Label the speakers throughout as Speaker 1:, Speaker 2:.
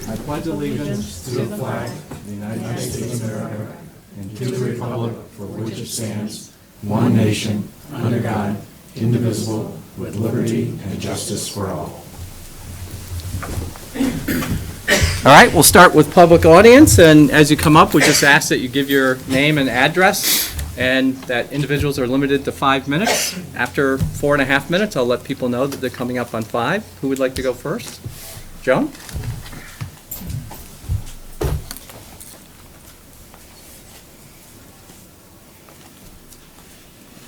Speaker 1: I pledge allegiance to the flag of the United States of America and to the republic for which it stands, one nation, under God, indivisible, with liberty and justice for all.
Speaker 2: All right, we'll start with public audience, and as you come up, we just ask that you give your name and address, and that individuals are limited to 5 minutes. After 4.5 minutes, I'll let people know that they're coming up on 5. Who would like to go first? Joan?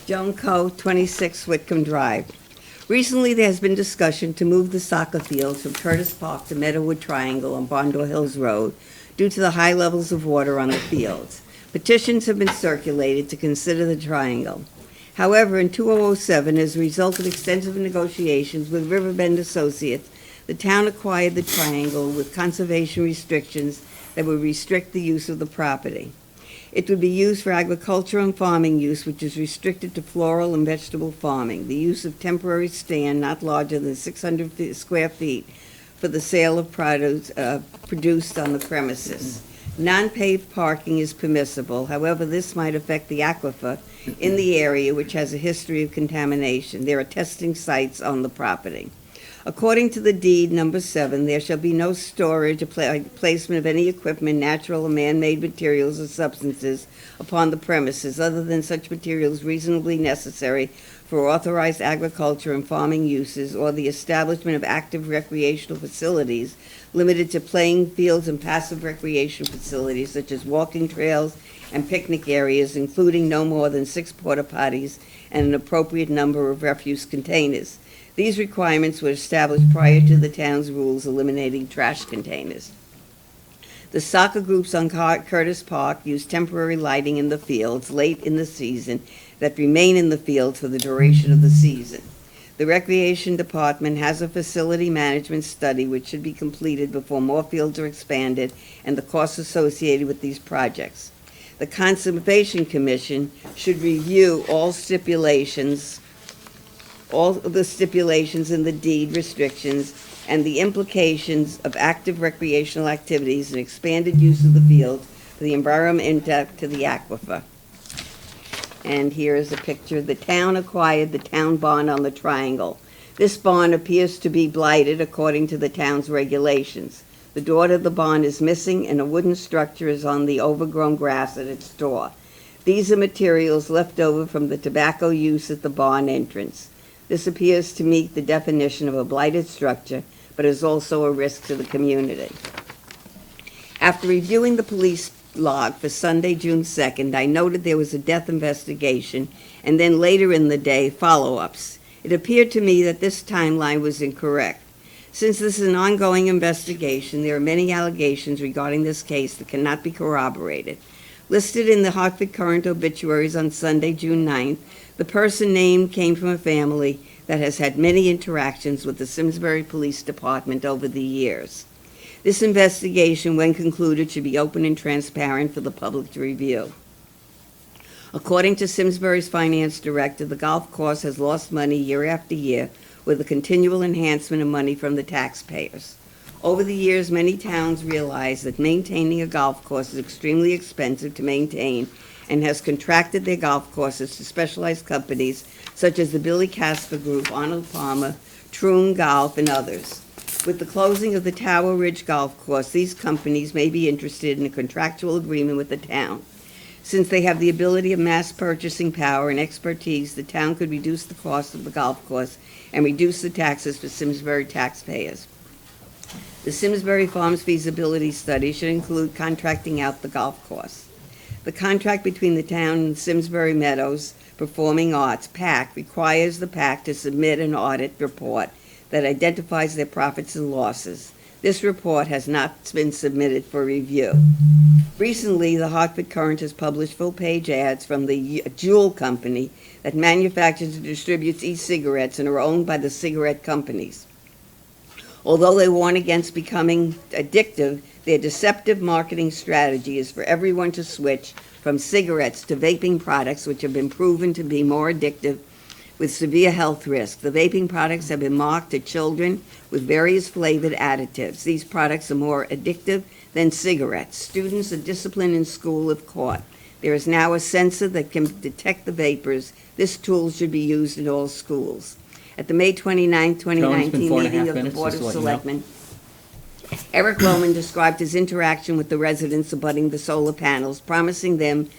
Speaker 3: Joan Coe, 26 Whitcomb Drive. Recently, there has been discussion to move the soccer fields from Curtis Park to Meadowwood Triangle on Bondor Hills Road due to the high levels of water on the fields. Petitions have been circulated to consider the triangle. However, in 2007, as a result of extensive negotiations with Riverbend Associates, the town acquired the triangle with conservation restrictions that would restrict the use of the property. It would be used for agricultural and farming use, which is restricted to floral and vegetable farming. The use of temporary stand not larger than 600 square feet for the sale of produce produced on the premises. Non-paved parking is permissible. However, this might affect the aquifer in the area, which has a history of contamination. There are testing sites on the property. According to the deed number 7, there shall be no storage or placement of any equipment, natural or man-made materials or substances upon the premises other than such materials reasonably necessary for authorized agriculture and farming uses, or the establishment of active recreational facilities limited to playing fields and passive recreation facilities such as walking trails and picnic areas, including no more than 6 porta potties and an appropriate number of refuse containers. These requirements were established prior to the town's rules eliminating trash containers. The soccer groups on Curtis Park use temporary lighting in the fields late in the season that remain in the field for the duration of the season. The Recreation Department has a facility management study which should be completed before more fields are expanded and the costs associated with these projects. The Conservation Commission should review all the stipulations in the deed restrictions and the implications of active recreational activities and expanded use of the field for the environment impact to the aquifer. And here is a picture. The town acquired the town barn on the triangle. This barn appears to be blighted according to the town's regulations. The door to the barn is missing and a wooden structure is on the overgrown grass at its door. These are materials left over from the tobacco use at the barn entrance. This appears to meet the definition of a blighted structure, but is also a risk to the community. After reviewing the police log for Sunday, June 2nd, I noted there was a death investigation, and then later in the day, follow-ups. It appeared to me that this timeline was incorrect. Since this is an ongoing investigation, there are many allegations regarding this case that cannot be corroborated. Listed in the Hartford Current obituaries on Sunday, June 9th, the person named came from a family that has had many interactions with the Simsbury Police Department over the years. This investigation, when concluded, should be open and transparent for the public to review. According to Simsbury's finance director, the golf course has lost money year after year with a continual enhancement of money from the taxpayers. Over the years, many towns realized that maintaining a golf course is extremely expensive to maintain and has contracted their golf courses to specialized companies such as the Billy Casper Group, Arnold Palmer, Troon Golf, and others. With the closing of the Tower Ridge Golf Course, these companies may be interested in a contractual agreement with the town. Since they have the ability of mass purchasing power and expertise, the town could reduce the cost of the golf course and reduce the taxes for Simsbury taxpayers. The Simsbury Farms feasibility study should include contracting out the golf course. The contract between the town and Simsbury Meadows Performing Arts, PAC, requires the PAC to submit an audit report that identifies their profits and losses. This report has not been submitted for review. Recently, the Hartford Current has published full-page ads from the Juul company that manufactures and distributes e-cigarettes and are owned by the cigarette companies. Although they warn against becoming addictive, their deceptive marketing strategy is for everyone to switch from cigarettes to vaping products, which have been proven to be more addictive with severe health risks. The vaping products have been marked to children with various flavored additives. These products are more addictive than cigarettes. Students are disciplined in school if caught. There is now a sensor that can detect the vapors. This tool should be used in all schools. At the May 29,
Speaker 2: Joan, it's
Speaker 3: 2019
Speaker 2: been 4.5
Speaker 3: meeting of the
Speaker 2: minutes,
Speaker 3: Board
Speaker 2: just
Speaker 3: of
Speaker 2: to let you know.
Speaker 3: Selectmen, Eric Wellman described his interaction with the residents abutting the solar panels, promising them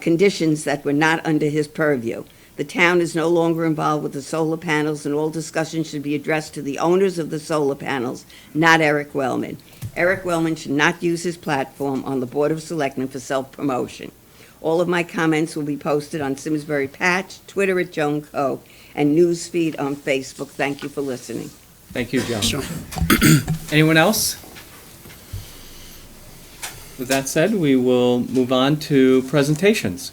Speaker 3: conditions that were not under his purview. The town is no longer involved with the solar panels, and all discussion should be addressed to the owners of the solar panels, not Eric Wellman. Eric Wellman should not use his platform on the Board of Selectmen for self-promotion. All of my comments will be posted on Simsbury Patch, Twitter at Joan Co., and Newsfeed on Facebook. Thank you for listening.
Speaker 2: Thank you, Joan. Anyone else? With that said, we will move on to presentations.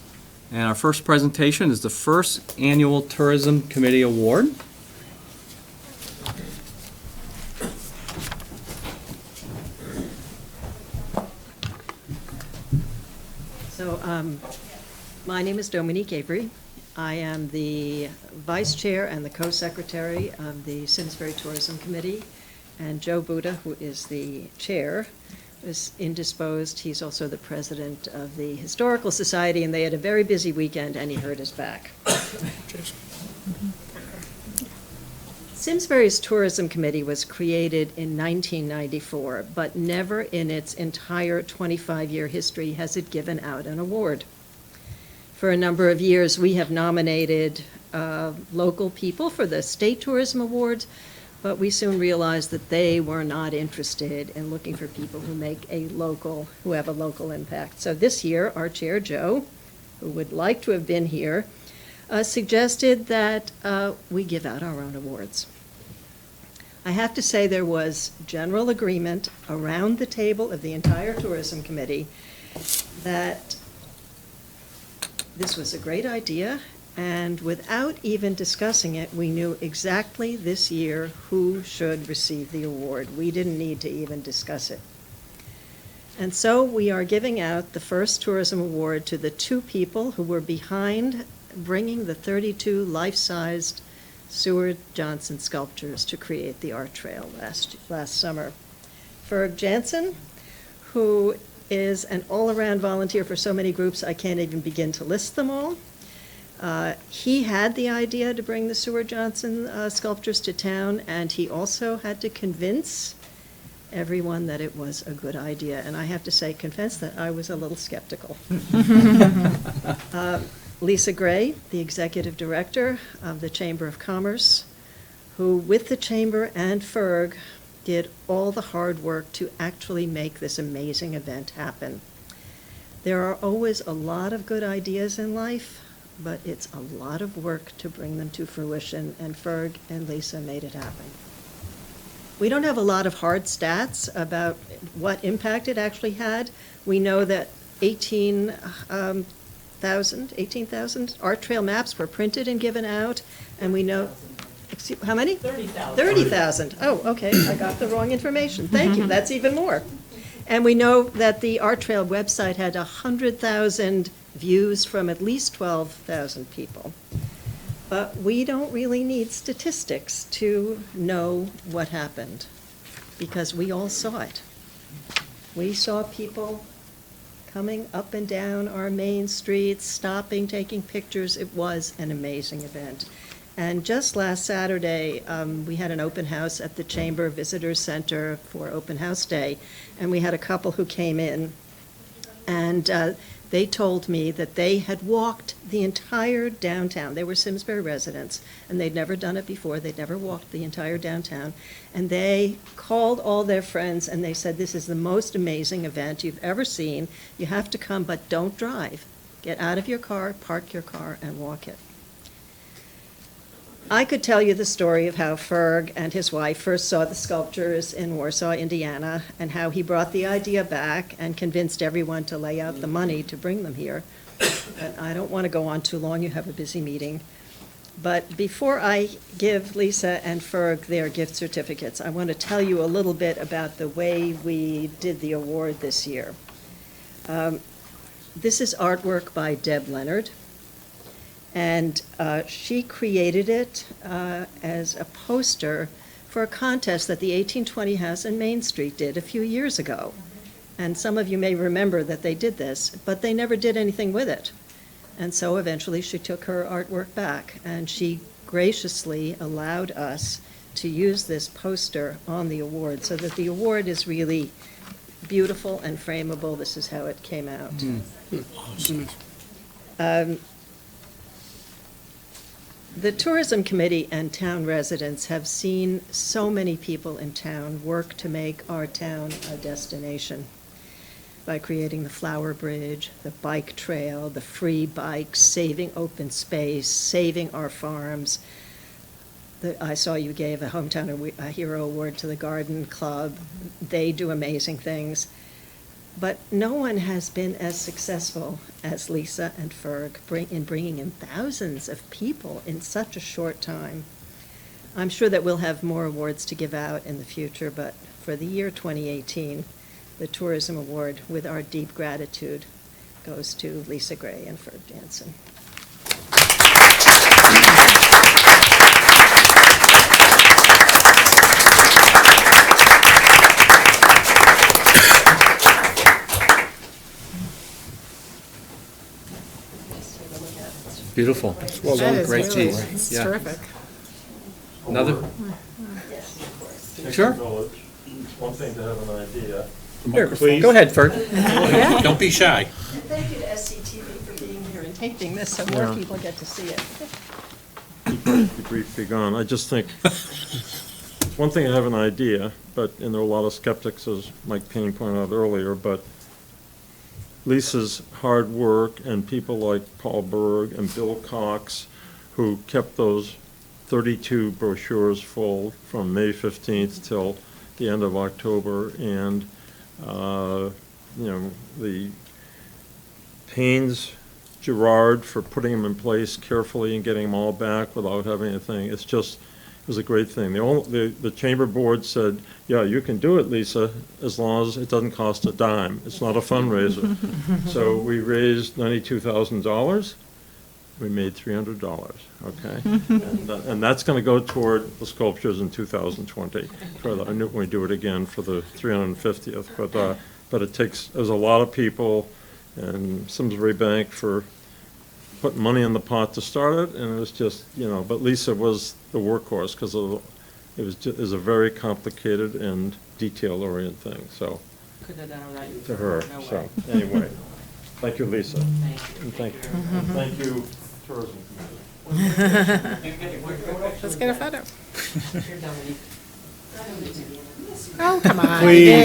Speaker 2: And our first presentation is the first annual Tourism Committee Award.
Speaker 4: So, my name is Dominique Avery. I am the Vice Chair and the Co-Secretary of the Simsbury Tourism Committee. And Joe Buddha, who is the Chair, is indisposed. He's also the President of the Historical Society, and they had a very busy weekend, and he hurt his back. Simsbury's Tourism Committee was created in 1994, but never in its entire 25-year history has it given out an award. For a number of years, we have nominated local people for the State Tourism Awards, but we soon realized that they were not interested in looking for people who have a local impact. So this year, our chair, Joe, who would like to have been here, suggested that we give out our own awards. I have to say there was general agreement around the table of the entire tourism committee that this was a great idea, and without even discussing it, we knew exactly this year who should receive the award. We didn't need to even discuss it. And so we are giving out the first tourism award to the two people who were behind bringing the 32 life-sized Seward Johnson sculptures to create the art trail last summer. Ferg Jansen, who is an all-around volunteer for so many groups, I can't even begin to list them all. He had the idea to bring the Seward Johnson sculptures to town, and he also had to convince everyone that it was a good idea. And I have to say, confess that I was a little skeptical. Lisa Gray, the executive director of the Chamber of Commerce, who with the Chamber and Ferg did all the hard work to actually make this amazing event happen. There are always a lot of good ideas in life, but it's a lot of work to bring them to fruition, and Ferg and Lisa made it happen. We don't have a lot of hard stats about what impact it actually had. We know that 18,000 art trail maps were printed and given out, and we know, excuse, how many? 30,000. 30,000. Oh, okay, I got the wrong information. Thank you, that's even more. And we know that the art trail website had 100,000 views from at least 12,000 people. But we don't really need statistics to know what happened, because we all saw it. We saw people coming up and down our main streets, stopping, taking pictures. It was an amazing event. And just last Saturday, we had an open house at the Chamber Visitors Center for Open House Day, and we had a couple who came in, and they told me that they had walked the entire downtown. They were Simsbury residents, and they'd never done it before. They'd never walked the entire downtown. And they called all their friends, and they said, this is the most amazing event you've ever seen. You have to come, but don't drive. Get out of your car, park your car, and walk it. I could tell you the story of how Ferg and his wife first saw the sculptures in Warsaw, Indiana, and how he brought the idea back and convinced everyone to lay out the money to bring them here. But I don't want to go on too long. You have a busy meeting. But before I give Lisa and Ferg their gift certificates, I want to tell you a little bit about the way we did the award this year. This is artwork by Deb Leonard. And she created it as a poster for a contest that the 1820 House in Main Street did a few years ago. And some of you may remember that they did this, but they never did anything with it. And so eventually she took her artwork back, and she graciously allowed us to use this poster on the award, so that the award is really beautiful and frameable. This is how it came out. The Tourism Committee and town residents have seen so many people in town work to make our town a destination by creating the Flower Bridge, the bike trail, the free bikes, saving open space, saving our farms. I saw you gave a Hometown Hero Award to the Garden Club. They do amazing things. But no one has been as successful as Lisa and Ferg in bringing in thousands of people in such a short time. I'm sure that we'll have more awards to give out in the future, but for the year 2018, the Tourism Award, with our deep gratitude, goes to Lisa Gray and Ferg Jansen.
Speaker 2: Beautiful.
Speaker 5: Well done.
Speaker 6: That is
Speaker 2: Great
Speaker 6: really,
Speaker 2: piece.
Speaker 6: it's
Speaker 2: Yeah.
Speaker 6: terrific.
Speaker 2: Another? Sure.
Speaker 7: It's one thing to have an idea.
Speaker 2: Here,
Speaker 7: Please.
Speaker 2: go ahead, Ferg.
Speaker 5: Don't be shy.
Speaker 4: Thank you to SCTV for being here and taping this so more people get to see it.
Speaker 7: Be brief, be gone. I just think, it's one thing to have an idea, and there are a lot of skeptics, as Mike Payne pointed out earlier, but Lisa's hard work and people like Paul Berg and Bill Cox, who kept those 32 brochures full from May 15th till the end of October, and the Payne's Gerard for putting them in place carefully and getting them all back without having anything. It was a great thing. The chamber board said, yeah, you can do it, Lisa, as long as it doesn't cost a dime. It's not a fundraiser. So we raised $92,000. We made $300, okay? And that's going to go toward the sculptures in 2020. I knew we do it again for the 350th, but there's a lot of people, and Simsbury Bank for putting money in the pot to start it, and it was just, but Lisa was the workhorse because it was a very complicated and detail-oriented thing, so, to her, so, anyway. Thank you, Lisa. And thank you. And thank you, Tourism Committee.
Speaker 6: Let's get a photo. Oh, come on.
Speaker 5: Please.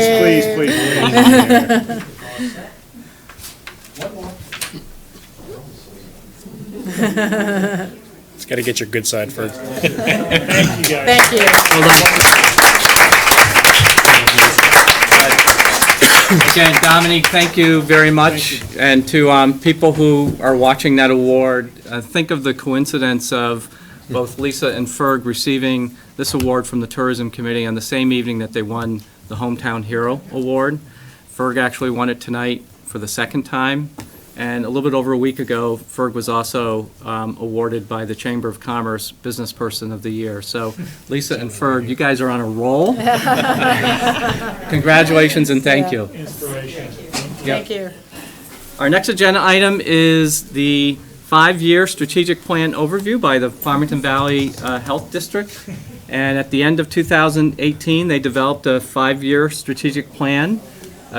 Speaker 5: It's got to get your good side first. Thank you, guys.
Speaker 6: Thank you.
Speaker 2: Again, Dominique, thank you very much. And to people who are watching that award, think of the coincidence of both Lisa and Ferg receiving this award from the Tourism Committee on the same evening that they won the Hometown Hero Award. Ferg actually won it tonight for the second time. And a little bit over a week ago, Ferg was also awarded by the Chamber of Commerce Business Person of the Year. So Lisa and Ferg, you guys are on a roll. Congratulations and thank you.
Speaker 7: Inspiration.
Speaker 2: Yep.
Speaker 6: Thank you.
Speaker 2: Our next agenda item is the 5-year strategic plan overview by the Farmington Valley Health District. And at the end of 2018, they developed a 5-year strategic plan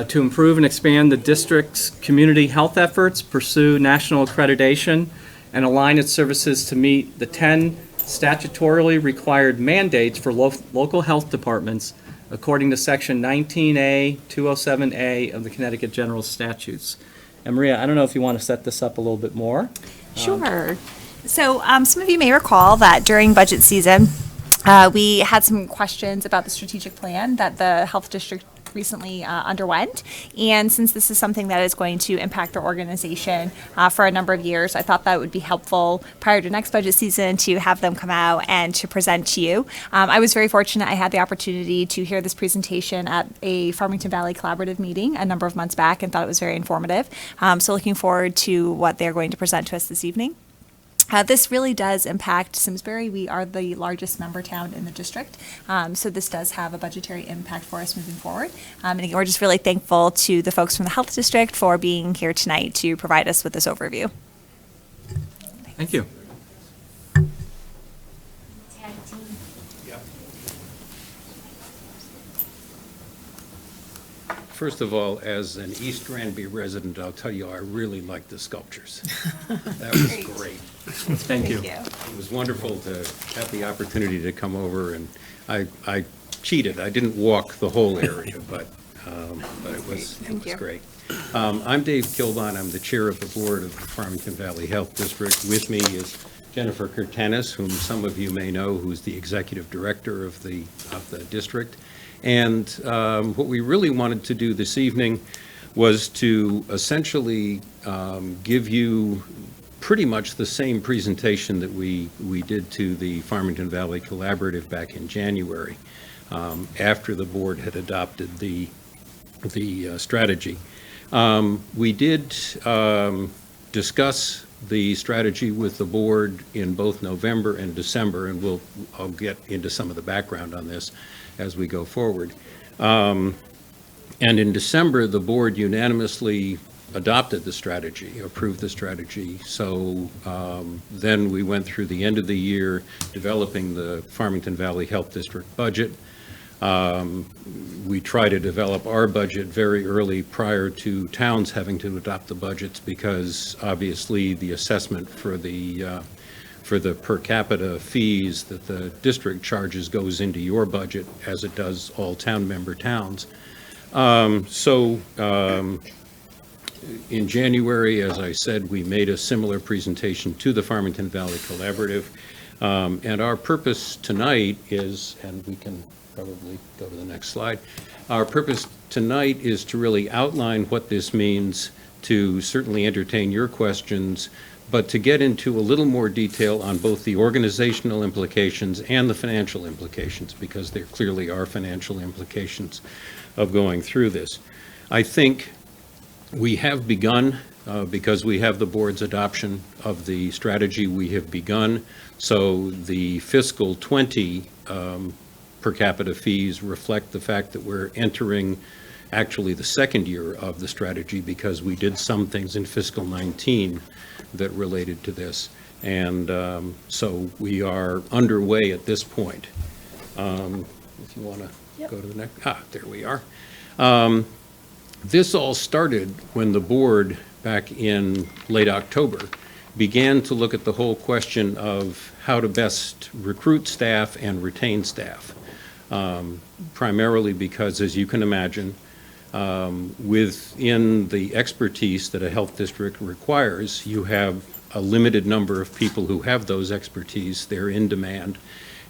Speaker 2: to improve and expand the district's community health efforts, pursue national accreditation, and align its services to meet the 10 statutorily required mandates for local health departments according to Section 19A, 207A of the Connecticut General Statutes. And Maria, I don't know if you want to set this up a little bit more.
Speaker 8: Sure. So some of you may recall that during budget season, we had some questions about the strategic plan that the health district recently underwent. And since this is something that is going to impact our organization for a number of years, I thought that would be helpful prior to next budget season to have them come out and to present to you. I was very fortunate. I had the opportunity to hear this presentation at a Farmington Valley Collaborative meeting a number of months back and thought it was very informative. So looking forward to what they're going to present to us this evening. This really does impact Simsbury. We are the largest member town in the district, so this does have a budgetary impact for us moving forward. And again, we're just really thankful to the folks from the Health District for being here tonight to provide us with this overview.
Speaker 2: Thank you.
Speaker 9: First of all, as an East Granby resident, I'll tell you, I really liked the sculptures. That was great.
Speaker 2: Thank you.
Speaker 9: It was wonderful to have the opportunity to come over, and I cheated. I didn't walk the whole area, but it was great. I'm Dave Kilbon. I'm the chair of the board of the Farmington Valley Health District. With me is Jennifer Curtanis, whom some of you may know, who's the executive director of the district. And what we really wanted to do this evening was to essentially give you pretty much the same presentation that we did to the Farmington Valley Collaborative back in January, after the board had adopted the strategy. We did discuss the strategy with the board in both November and December, and I'll get into some of the background on this as we go forward. And in December, the board unanimously adopted the strategy, approved the strategy. So then we went through the end of the year developing the Farmington Valley Health District budget. We try to develop our budget very early prior to towns having to adopt the budgets, because obviously the assessment for the per capita fees that the district charges goes into your budget, as it does all town member towns. In January, as I said, we made a similar presentation to the Farmington Valley Collaborative. And our purpose tonight is, and we can probably go to the next slide, our purpose tonight is to really outline what this means, to certainly entertain your questions, but to get into a little more detail on both the organizational implications and the financial implications, because there clearly are financial implications of going through this. I think we have begun, because we have the board's adoption of the strategy, we have begun. So the fiscal 20 per capita fees reflect the fact that we're entering actually the second year of the strategy, because we did some things in fiscal 19 that related to this. And so we are underway at this point. If you want to go to the next, there we are. This all started when the board, back in late October, began to look at the whole question of how to best recruit staff and retain staff. Primarily because, as you can imagine, within the expertise that a health district requires, you have a limited number of people who have those expertise. They're in demand.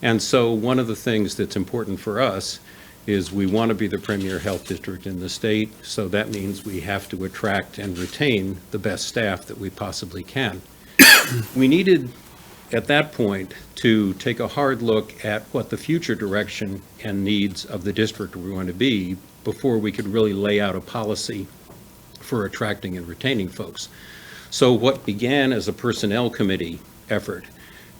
Speaker 9: And so one of the things that's important for us is we want to be the premier health district in the state, so that means we have to attract and retain the best staff that we possibly can. We needed, at that point, to take a hard look at what the future direction and needs of the district were going to be before we could really lay out a policy for attracting and retaining folks. So what began as a personnel committee effort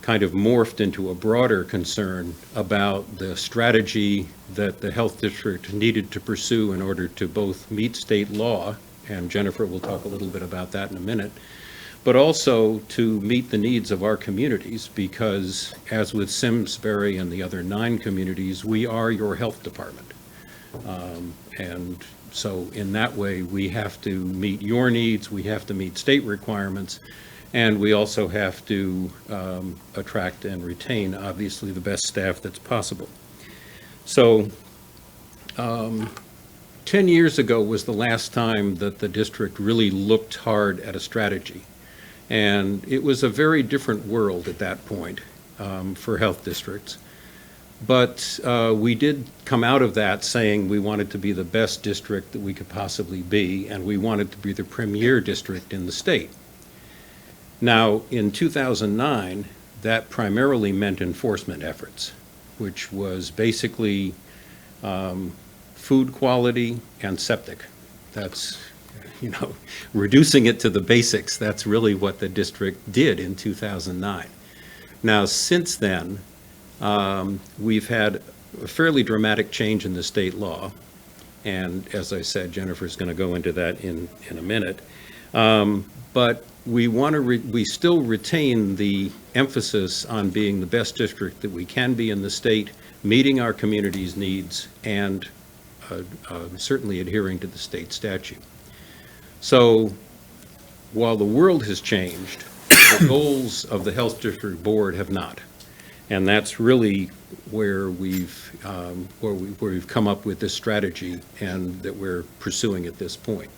Speaker 9: kind of morphed into a broader concern about the strategy that the health district needed to pursue in order to both meet state law, and Jennifer will talk a little bit about that in a minute, but also to meet the needs of our communities, because as with Simsbury and the other 9 communities, we are your health department. And so in that way, we have to meet your needs, we have to meet state requirements, and we also have to attract and retain, obviously, the best staff that's possible. So 10 years ago was the last time that the district really looked hard at a strategy. And it was a very different world at that point for health districts. But we did come out of that saying we wanted to be the best district that we could possibly be, and we wanted to be the premier district in the state. Now, in 2009, that primarily meant enforcement efforts, which was basically food quality and septic. That's reducing it to the basics. That's really what the district did in 2009. Now, since then, we've had a fairly dramatic change in the state law. And as I said, Jennifer's going to go into that in a minute. But we still retain the emphasis on being the best district that we can be in the state, meeting our community's needs, and certainly adhering to the state statute. So while the world has changed, the goals of the Health District Board have not. And that's really where we've come up with this strategy and that we're pursuing at this point.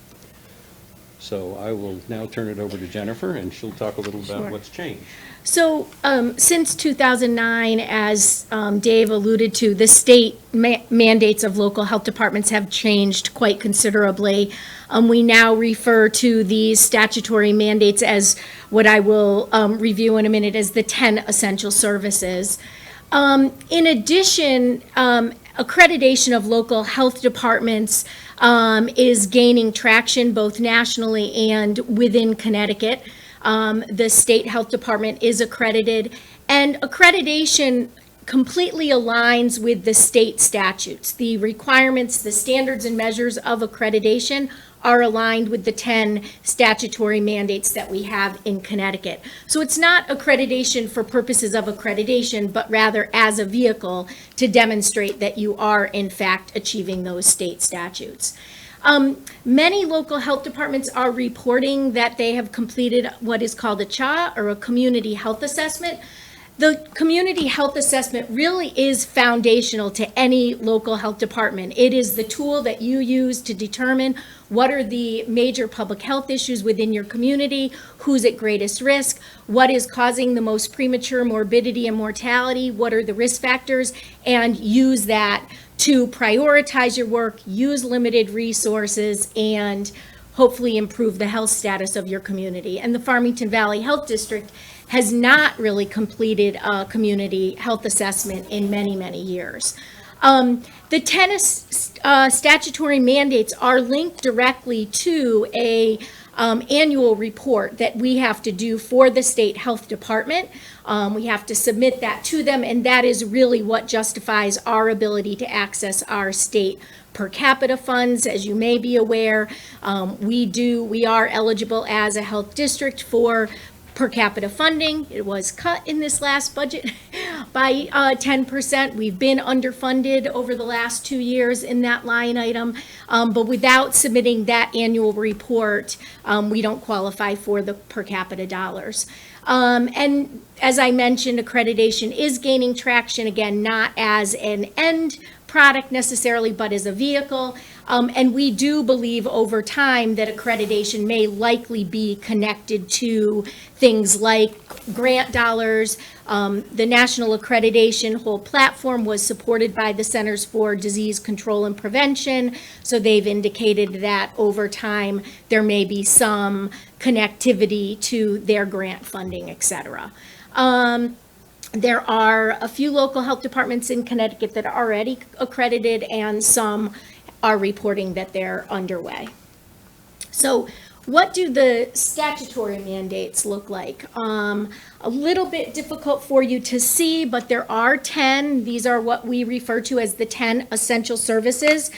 Speaker 9: So I will now turn it over to Jennifer, and she'll talk a little about what's changed.
Speaker 10: So since 2009, as Dave alluded to, the state mandates of local health departments have changed quite considerably. We now refer to these statutory mandates as what I will review in a minute as the 10 essential services. In addition, accreditation of local health departments is gaining traction both nationally and within Connecticut. The state health department is accredited, and accreditation completely aligns with the state statutes. The requirements, the standards and measures of accreditation are aligned with the 10 statutory mandates that we have in Connecticut. So it's not accreditation for purposes of accreditation, but rather as a vehicle to demonstrate that you are in fact achieving those state statutes. Many local health departments are reporting that they have completed what is called a CHA, or a community health assessment. The community health assessment really is foundational to any local health department. It is the tool that you use to determine what are the major public health issues within your community, who's at greatest risk, what is causing the most premature morbidity and mortality, what are the risk factors, and use that to prioritize your work, use limited resources, and hopefully improve the health status of your community. And the Farmington Valley Health District has not really completed a community health assessment in many, many years. The 10 statutory mandates are linked directly to a annual report that we have to do for the state health department. We have to submit that to them, and that is really what justifies our ability to access our state per capita funds. As you may be aware, we are eligible as a health district for per capita funding. It was cut in this last budget by 10%. We've been underfunded over the last 2 years in that line item, but without submitting that annual report, we don't qualify for the per capita dollars. And as I mentioned, accreditation is gaining traction, again, not as an end product necessarily, but as a vehicle. And we do believe over time that accreditation may likely be connected to things like grant dollars. The national accreditation whole platform was supported by the Centers for Disease Control and Prevention. So they've indicated that over time there may be some connectivity to their grant funding, et cetera. There are a few local health departments in Connecticut that are already accredited, and some are reporting that they're underway. So what do the statutory mandates look like? A little bit difficult for you to see, but there are 10. These are what we refer to as the 10 essential services.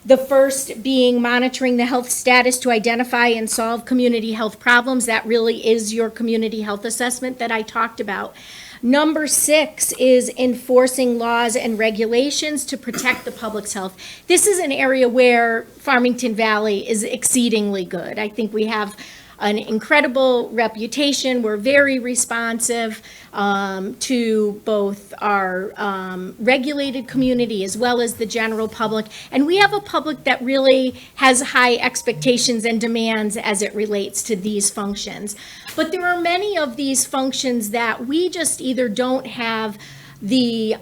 Speaker 10: The first being monitoring the health status to identify and solve community health problems. That really is your community health assessment that I talked about. Number 6 is enforcing laws and regulations to protect the public's health. This is an area where Farmington Valley is exceedingly good. I think we have an incredible reputation. We're very responsive to both our regulated community as well as the general public. And we have a public that really has high expectations and demands as it relates to these functions. But there are many of these functions that we just either don't have the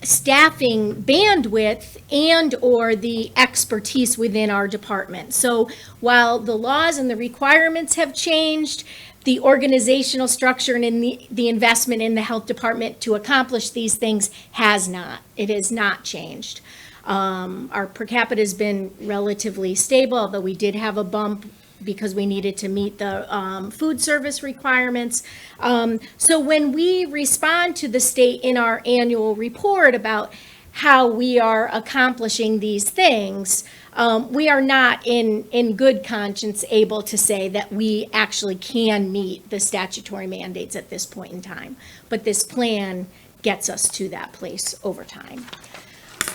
Speaker 10: staffing bandwidth and or the expertise within our department. So while the laws and the requirements have changed, the organizational structure and in the investment in the health department to accomplish these things has not. It has not changed. Our per capita has been relatively stable, although we did have a bump because we needed to meet the food service requirements. So when we respond to the state in our annual report about how we are accomplishing these things, we are not in good conscience able to say that we actually can meet the statutory mandates at this point in time. But this plan gets us to that place over time.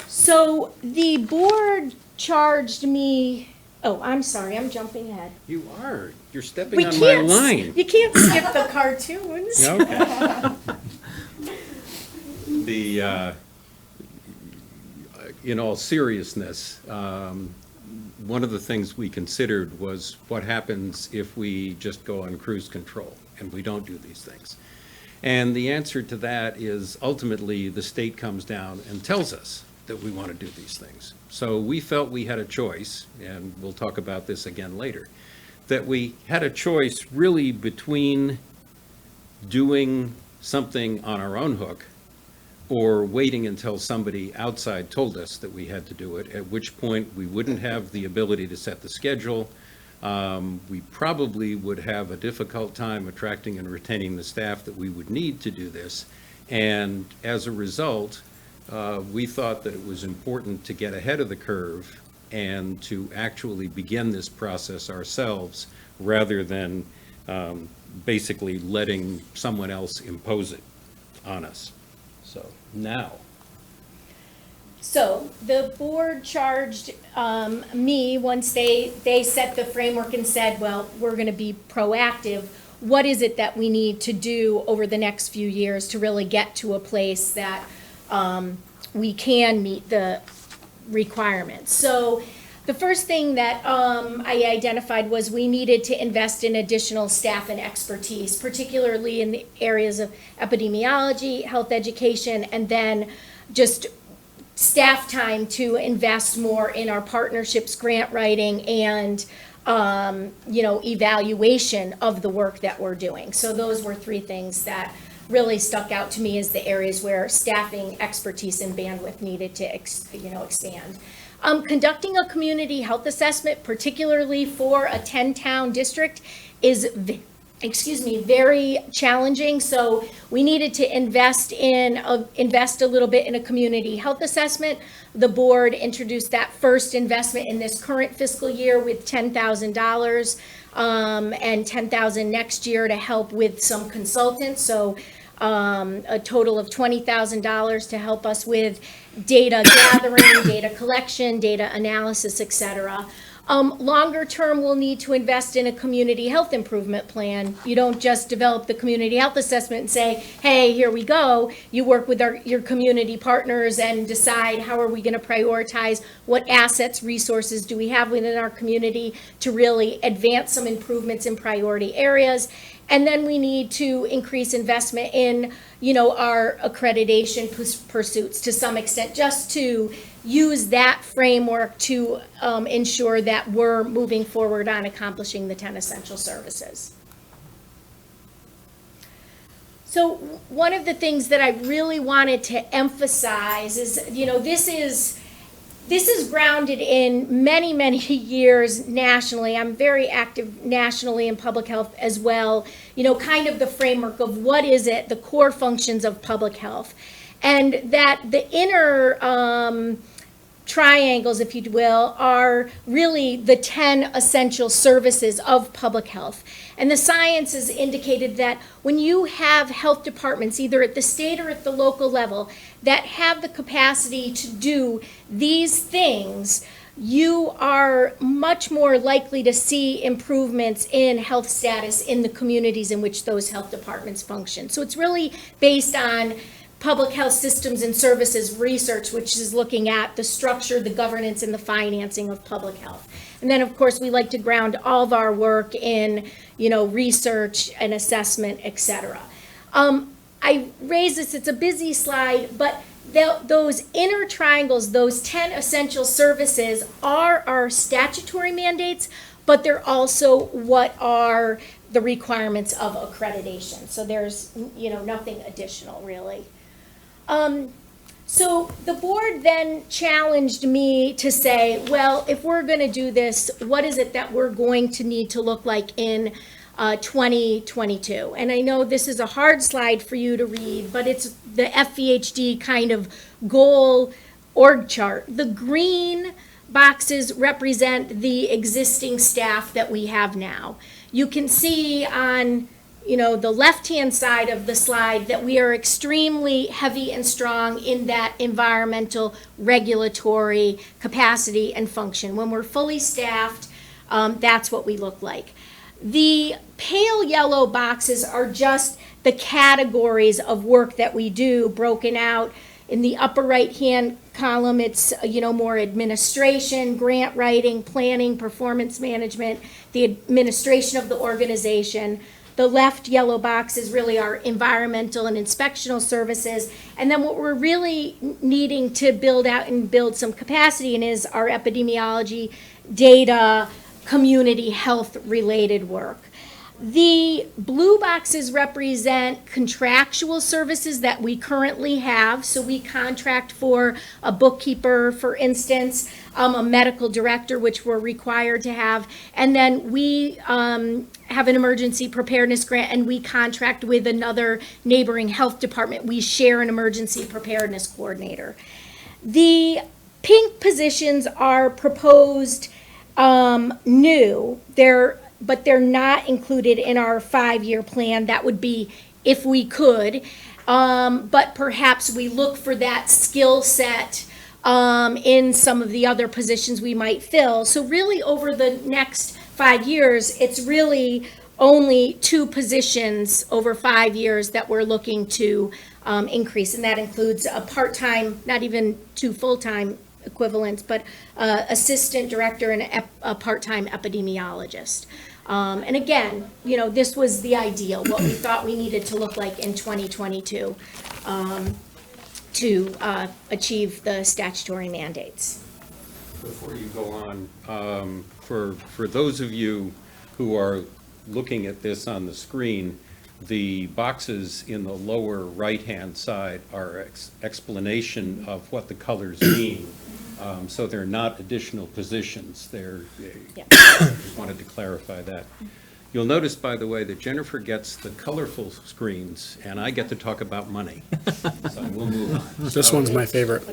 Speaker 10: So the board charged me, oh, I'm sorry, I'm jumping ahead.
Speaker 9: You are. You're stepping on my line.
Speaker 10: You can't skip the cartoons.
Speaker 9: Okay. In all seriousness, one of the things we considered was what happens if we just go on cruise control and we don't do these things. And the answer to that is ultimately the state comes down and tells us that we want to do these things. So we felt we had a choice, and we'll talk about this again later, that we had a choice really between doing something on our own hook or waiting until somebody outside told us that we had to do it, at which point we wouldn't have the ability to set the schedule. We probably would have a difficult time attracting and retaining the staff that we would need to do this. And as a result, we thought that it was important to get ahead of the curve and to actually begin this process ourselves rather than basically letting someone else impose it on us. So now.
Speaker 10: So the board charged me, once they set the framework and said, well, we're going to be proactive, what is it that we need to do over the next few years to really get to a place that we can meet the requirements? So the first thing that I identified was we needed to invest in additional staff and expertise, particularly in the areas of epidemiology, health education, and then just staff time to invest more in our partnerships, grant writing, and evaluation of the work that we're doing. So those were three things that really stuck out to me as the areas where staffing, expertise, and bandwidth needed to expand. Conducting a community health assessment, particularly for a 10-town district, is very challenging. So we needed to invest a little bit in a community health assessment. The board introduced that first investment in this current fiscal year with $10,000 and $10,000 next year to help with some consultants. So a total of $20,000 to help us with data gathering, data collection, data analysis, et cetera. Longer term, we'll need to invest in a community health improvement plan. You don't just develop the community health assessment and say, hey, here we go. You work with your community partners and decide how are we going to prioritize, what assets, resources do we have within our community to really advance some improvements in priority areas. And then we need to increase investment in, our accreditation pursuits to some extent, just to use that framework to ensure that we're moving forward on accomplishing the 10 essential services. So one of the things that I really wanted to emphasize is, this is grounded in many, many years nationally. I'm very active nationally in public health as well, kind of the framework of what is it, the core functions of public health. And that the inner triangles, if you will, are really the 10 essential services of public health. And the science has indicated that when you have health departments, either at the state or at the local level, that have the capacity to do these things, you are much more likely to see improvements in health status in the communities in which those health departments function. So it's really based on public health systems and services research, which is looking at the structure, the governance, and the financing of public health. And then, of course, we like to ground all of our work in, research and assessment, et cetera. I raise this, it's a busy slide, but those inner triangles, those 10 essential services are our statutory mandates, but they're also what are the requirements of accreditation. So there's, nothing additional really. So the board then challenged me to say, well, if we're going to do this, what is it that we're going to need to look like in 2022? And I know this is a hard slide for you to read, but it's the FVHD kind of goal org chart. The green boxes represent the existing staff that we have now. You can see on the left-hand side of the slide that we are extremely heavy and strong in that environmental regulatory capacity and function. When we're fully staffed, that's what we look like. The pale yellow boxes are just the categories of work that we do, broken out. In the upper right-hand column, it's, more administration, grant writing, planning, performance management, the administration of the organization. The left yellow box is really our environmental and inspectional services. And then what we're really needing to build out and build some capacity in is our epidemiology, data, community health related work. The blue boxes represent contractual services that we currently have. So we contract for a bookkeeper, for instance, a medical director, which we're required to have. And then we have an emergency preparedness grant, and we contract with another neighboring health department. We share an emergency preparedness coordinator. The pink positions are proposed new. But they're not included in our 5-year plan. That would be if we could. But perhaps we look for that skill set in some of the other positions we might fill. So really over the next 5 years, it's really only 2 positions over 5 years that we're looking to increase. And that includes a part-time, not even 2 full-time equivalents, but assistant director and a part-time epidemiologist. And again, this was the ideal, what we thought we needed to look like in 2022 to achieve the statutory mandates.
Speaker 9: Before you go on, for those of you who are looking at this on the screen, the boxes in the lower right-hand side are explanation of what the colors mean. So they're not additional positions. Just wanted to clarify that. You'll notice, by the way, that Jennifer gets the colorful screens, and I get to talk about money. So we'll move on.
Speaker 5: This one's my favorite.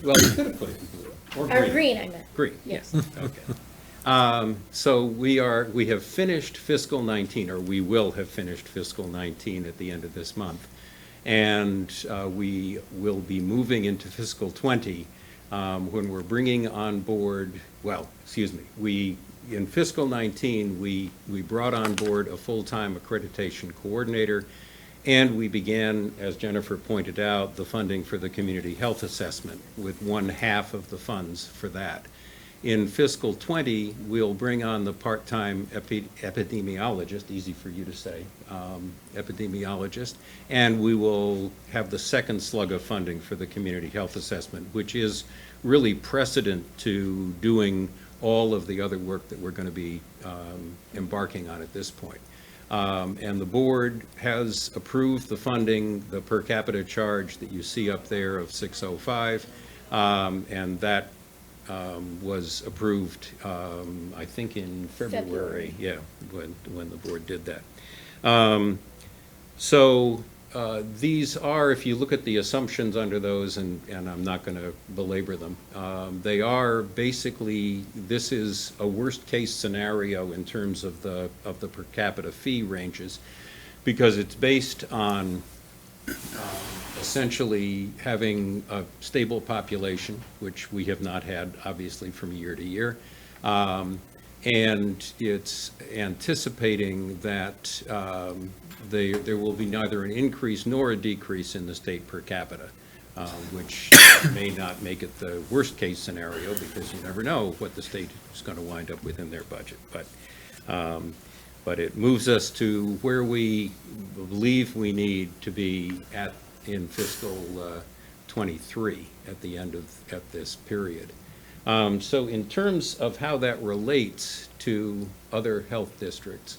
Speaker 9: Well, you could have put it in blue. Or green.
Speaker 10: Green, I meant.
Speaker 9: Green, yes, okay. So we have finished fiscal 19, or we will have finished fiscal 19 at the end of this month. And we will be moving into fiscal 20 when we're bringing on board, in fiscal 19, we brought on board a full-time accreditation coordinator, and we began, as Jennifer pointed out, the funding for the community health assessment with 1/2 of the funds for that. In fiscal 20, we'll bring on the part-time epidemiologist, easy for you to say, epidemiologist, and we will have the second slug of funding for the community health assessment, which is really precedent to doing all of the other work that we're going to be embarking on at this point. And the board has approved the funding, the per capita charge that you see up there of $605, and that was approved, I think in February. Yeah, when the board did that. These are, if you look at the assumptions under those, and I'm not going to belabor them, they are basically, this is a worst-case scenario in terms of the per capita fee ranges, because it's based on essentially having a stable population, which we have not had, obviously, from year to year. And it's anticipating that there will be neither an increase nor a decrease in the state per capita, which may not make it the worst-case scenario, because you never know what the state is going to wind up with in their budget. But it moves us to where we believe we need to be in fiscal 23 at the end of this period. So in terms of how that relates to other health districts,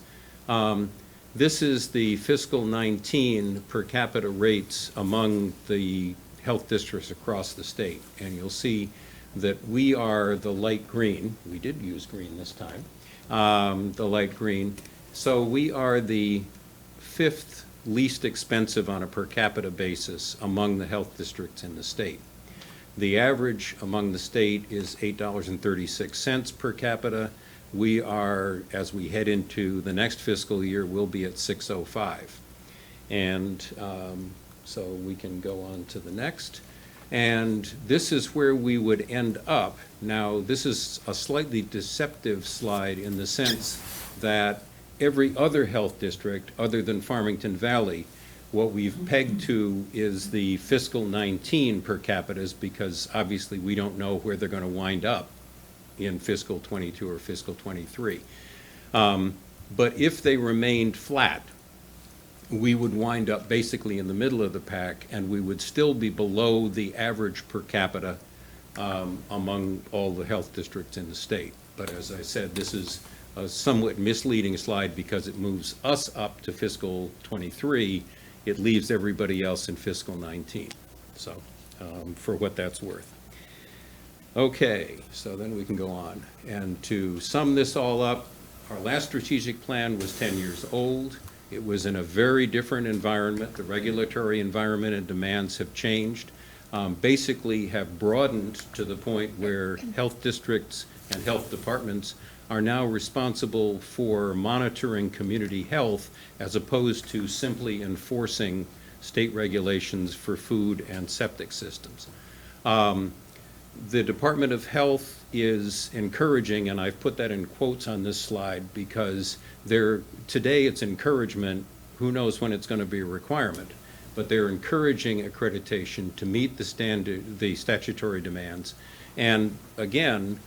Speaker 9: this is the fiscal 19 per capita rates among the health districts across the state. And you'll see that we are the light green. We did use green this time, the light green. So we are the 5th least expensive on a per capita basis among the health districts in the state. The average among the state is $8.36 per capita. We are, as we head into the next fiscal year, we'll be at $6.05. And so we can go on to the next. And this is where we would end up. Now, this is a slightly deceptive slide in the sense that every other health district other than Farmington Valley, what we've pegged to is the fiscal 19 per capitas, because obviously we don't know where they're going to wind up in fiscal 22 or fiscal 23. But if they remained flat, we would wind up basically in the middle of the pack, and we would still be below the average per capita among all the health districts in the state. But as I said, this is a somewhat misleading slide because it moves us up to fiscal 23. It leaves everybody else in fiscal 19. So for what that's worth. Okay, so then we can go on. And to sum this all up, our last strategic plan was 10 years old. It was in a very different environment. The regulatory environment and demands have changed, basically have broadened to the point where health districts and health departments are now responsible for monitoring community health as opposed to simply enforcing state regulations for food and septic systems. The Department of Health is encouraging, and I've put that in quotes on this slide because today it's encouragement. Who knows when it's going to be a requirement? But they're encouraging accreditation to meet the statutory demands. And again,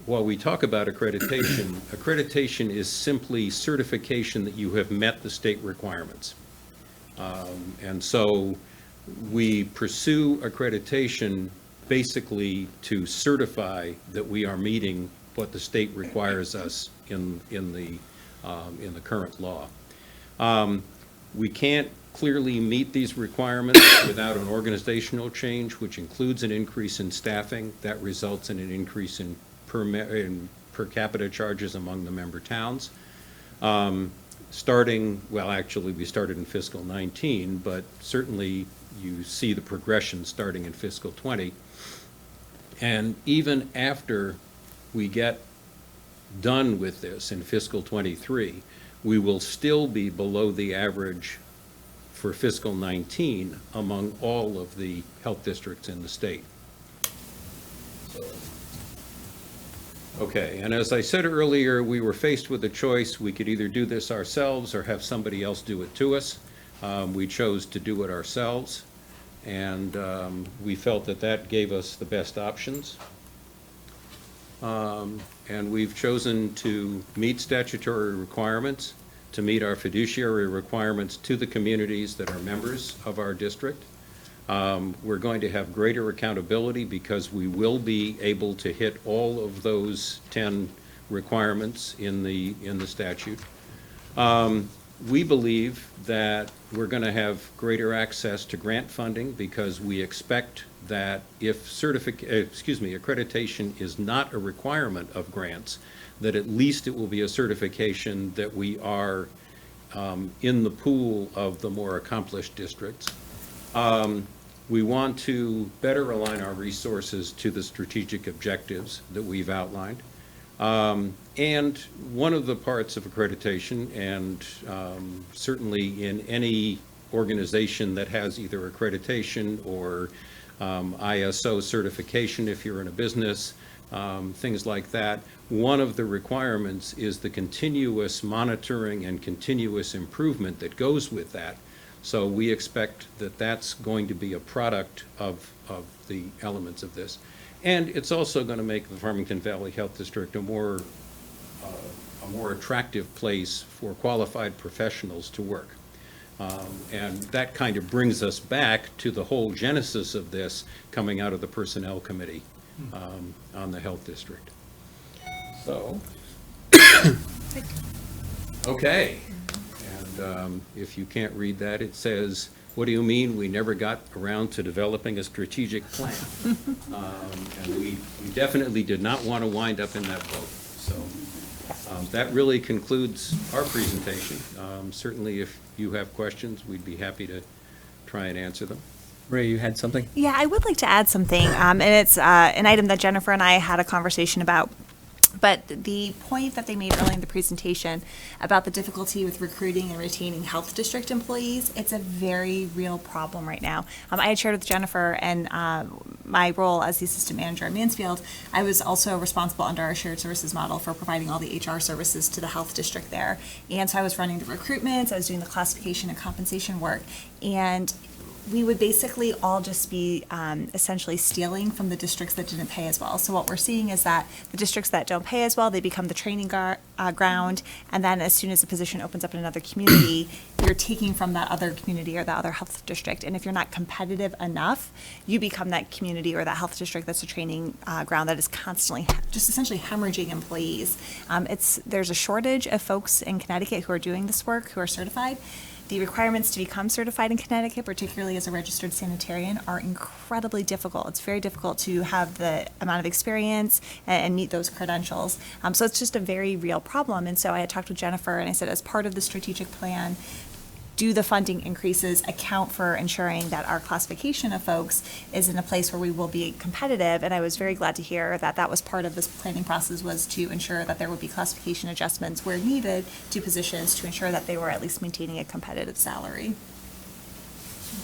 Speaker 9: while we talk about accreditation, accreditation is simply certification that you have met the state requirements. And so we pursue accreditation basically to certify that we are meeting what the state requires us in the current law. We can't clearly meet these requirements without an organizational change, which includes an increase in staffing. That results in an increase in per capita charges among the member towns. Actually, we started in fiscal 19, but certainly you see the progression starting in fiscal 20. And even after we get done with this in fiscal 23, we will still be below the average for fiscal 19 among all of the health districts in the state. Okay, and as I said earlier, we were faced with a choice. We could either do this ourselves or have somebody else do it to us. We chose to do it ourselves, and we felt that that gave us the best options. And we've chosen to meet statutory requirements, to meet our fiduciary requirements to the communities that are members of our district. We're going to have greater accountability because we will be able to hit all of those 10 requirements in the statute. We believe that we're going to have greater access to grant funding because we expect that if accreditation is not a requirement of grants, that at least it will be a certification that we are in the pool of the more accomplished districts. We want to better align our resources to the strategic objectives that we've outlined. And one of the parts of accreditation, and certainly in any organization that has either accreditation or ISO certification if you're in a business, things like that, one of the requirements is the continuous monitoring and continuous improvement that goes with that. So we expect that that's going to be a product of the elements of this. And it's also going to make the Farmington Valley Health District a more attractive place for qualified professionals to work. And that kind of brings us back to the whole genesis of this coming out of the Personnel Committee on the Health District. So, okay. And if you can't read that, it says, what do you mean we never got around to developing a strategic plan? And we definitely did not want to wind up in that boat. So that really concludes our presentation. Certainly, if you have questions, we'd be happy to try and answer them.
Speaker 2: Ray, you had something?
Speaker 8: Yeah, I would like to add something, and it's an item that Jennifer and I had a conversation about. But the point that they made early in the presentation about the difficulty with recruiting and retaining health district employees, it's a very real problem right now. I had shared with Jennifer and my role as the assistant manager at Mansfield, I was also responsible under our shared services model for providing all the HR services to the health district there. And so I was running the recruitment, I was doing the classification and compensation work, and we would basically all just be essentially stealing from the districts that didn't pay as well. So what we're seeing is that the districts that don't pay as well, they become the training ground, and then as soon as a position opens up in another community, you're taking from that other community or that other health district. And if you're not competitive enough, you become that community or that health district that's a training ground that is constantly just essentially hemorrhaging employees. There's a shortage of folks in Connecticut who are doing this work, who are certified. The requirements to become certified in Connecticut, particularly as a registered sanitarian, are incredibly difficult. It's very difficult to have the amount of experience and meet those credentials. So it's just a very real problem. And so I had talked with Jennifer and I said, as part of the strategic plan, do the funding increases account for ensuring that our classification of folks is in a place where we will be competitive? And I was very glad to hear that that was part of this planning process, was to ensure that there would be classification adjustments where needed to positions to ensure that they were at least maintaining a competitive salary.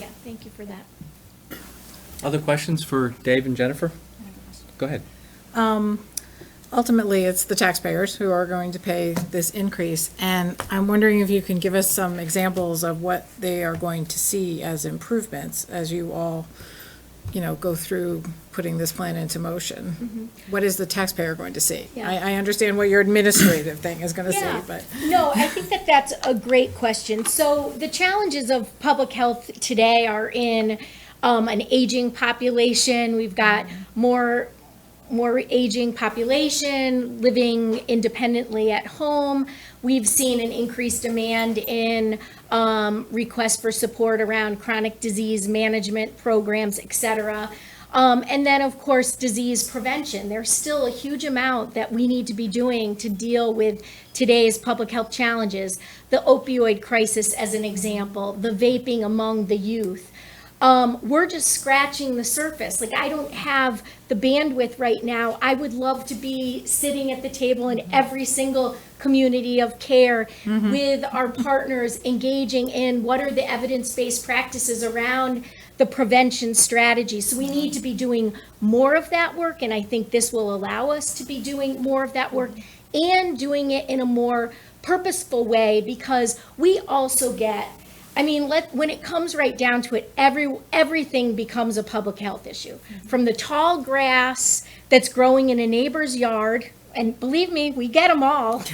Speaker 10: Yeah, thank you for that.
Speaker 2: Other questions for Dave and Jennifer? Go ahead.
Speaker 6: Ultimately, it's the taxpayers who are going to pay this increase, and I'm wondering if you can give us some examples of what they are going to see as improvements as you all, go through putting this plan into motion. What is the taxpayer going to see?
Speaker 10: Yeah.
Speaker 6: I understand what your administrative thing is going to see, but.
Speaker 10: No, I think that that's a great question. So the challenges of public health today are in an aging population. We've got more aging population living independently at home. We've seen an increased demand in requests for support around chronic disease management programs, et cetera. And then, of course, disease prevention. There's still a huge amount that we need to be doing to deal with today's public health challenges. The opioid crisis, as an example, the vaping among the youth. We're just scratching the surface. Like, I don't have the bandwidth right now. I would love to be sitting at the table in every single community of care with our partners, engaging in what are the evidence-based practices around the prevention strategy. So we need to be doing more of that work, and I think this will allow us to be doing more of that work and doing it in a more purposeful way, because we also get, when it comes right down to it, everything becomes a public health issue. From the tall grass that's growing in a neighbor's yard, and believe me, we get them all,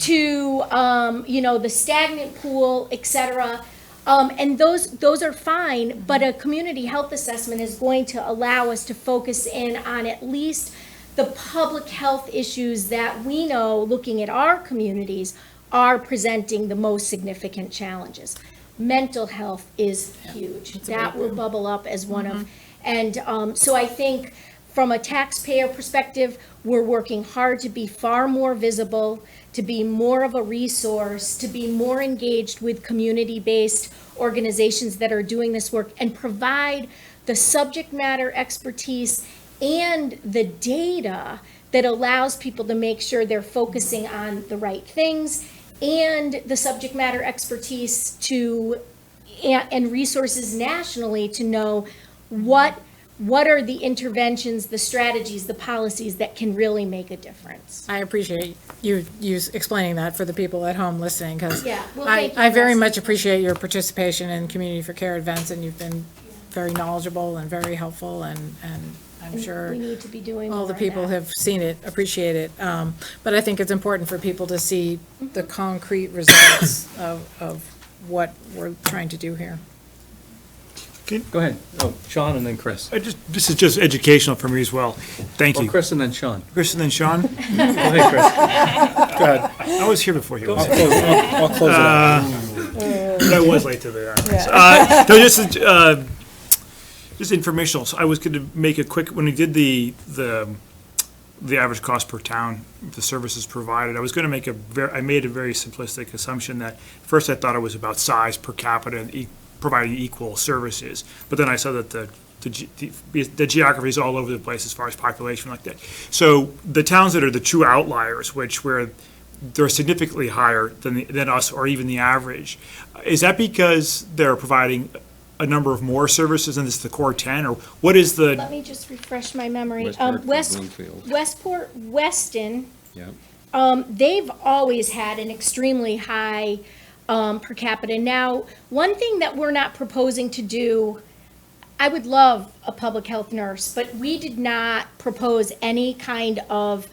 Speaker 10: to the stagnant pool, et cetera. And those are fine, but a community health assessment is going to allow us to focus in on at least the public health issues that we know, looking at our communities, are presenting the most significant challenges. Mental health is huge. That will bubble up as one of, and so I think from a taxpayer perspective, we're working hard to be far more visible, to be more of a resource, to be more engaged with community-based organizations that are doing this work, and provide the subject matter expertise and the data that allows people to make sure they're focusing on the right things, and the subject matter expertise and resources nationally to know what are the interventions, the strategies, the policies that can really make a difference.
Speaker 6: I appreciate you explaining that for the people at home listening, because
Speaker 10: thank you,
Speaker 6: I very
Speaker 10: Leslie.
Speaker 6: much appreciate your participation in Community for Care events, and you've been very knowledgeable and very helpful, and I'm sure
Speaker 10: we need to be doing
Speaker 6: all
Speaker 10: more
Speaker 6: the
Speaker 10: of
Speaker 6: people
Speaker 10: that.
Speaker 6: have seen it, appreciate it. But I think it's important for people to see the concrete results of what we're trying to do here.
Speaker 2: Go ahead. Oh, Sean and then Chris.
Speaker 5: This is just educational for me as well. Thank
Speaker 2: Well,
Speaker 5: you.
Speaker 2: Chris and then Sean.
Speaker 5: Chris and then Sean?
Speaker 2: Go ahead, Chris.
Speaker 5: Go ahead. I was here before he was.
Speaker 7: I'll close it out.
Speaker 5: I was late to the no, just informational. So I was going to make a quick, when we did the average cost per town, the services provided, I was going to make I made a very simplistic assumption that first I thought it was about size per capita and providing equal services, but then I saw that the geography is all over the place as far as population like that. So the towns that are the true outliers, where they're significantly higher than us or even the average, is that because they're providing a number of more services than this the core 10, or what is the?
Speaker 10: Let me just refresh my memory.
Speaker 9: Westport, Bloomfield.
Speaker 10: Westport, Weston,
Speaker 9: Yeah.
Speaker 10: they've always had an extremely high per capita. Now, one thing that we're not proposing to do, I would love a public health nurse, but we did not propose any kind of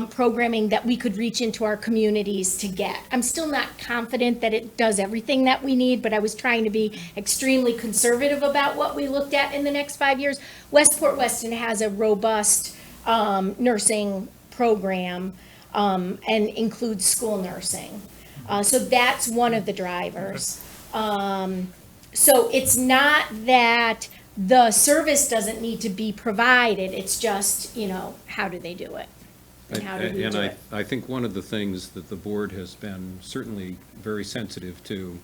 Speaker 10: programming that we could reach into our communities to get. I'm still not confident that it does everything that we need, but I was trying to be extremely conservative about what we looked at in the next 5 years. Westport Weston has a robust nursing program and includes school nursing. So that's one of the drivers. So it's not that the service doesn't need to be provided, it's just, how do they do it? And how do we do it?
Speaker 9: I think one of the things that the board has been certainly very sensitive to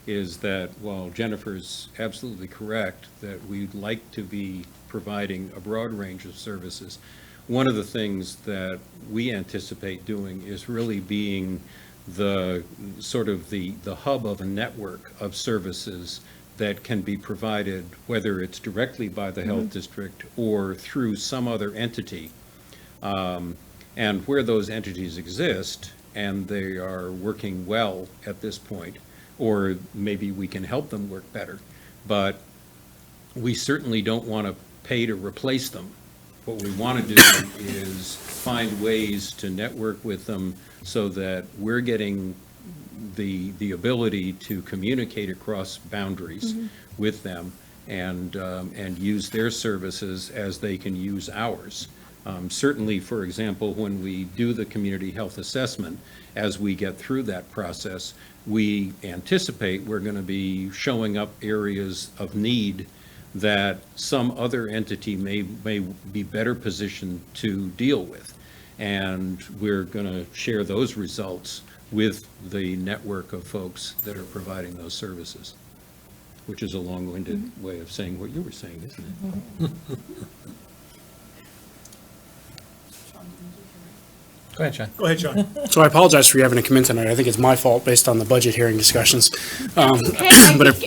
Speaker 9: is that while Jennifer's absolutely correct that we'd like to be providing a broad range of services, one of the things that we anticipate doing is really being the sort of the hub of a network of services that can be provided, whether it's directly by the health district or through some other entity. And where those entities exist and they are working well at this point, or maybe we can help them work better, but we certainly don't want to pay to replace them. What we want to do is find ways to network with them so that we're getting the ability to communicate across boundaries with them and use their services as they can use ours. Certainly, for example, when we do the community health assessment, as we get through that process, we anticipate we're going to be showing up areas of need that some other entity may be better positioned to deal with. And we're going to share those results with the network of folks that are providing those services, which is a long-winded way of saying what you were saying, isn't it?
Speaker 2: Go ahead, John.
Speaker 5: Go ahead, John.
Speaker 11: So I apologize for you having to come in tonight. I think it's my fault based on the budget hearing discussions.
Speaker 10: Hey,
Speaker 11: But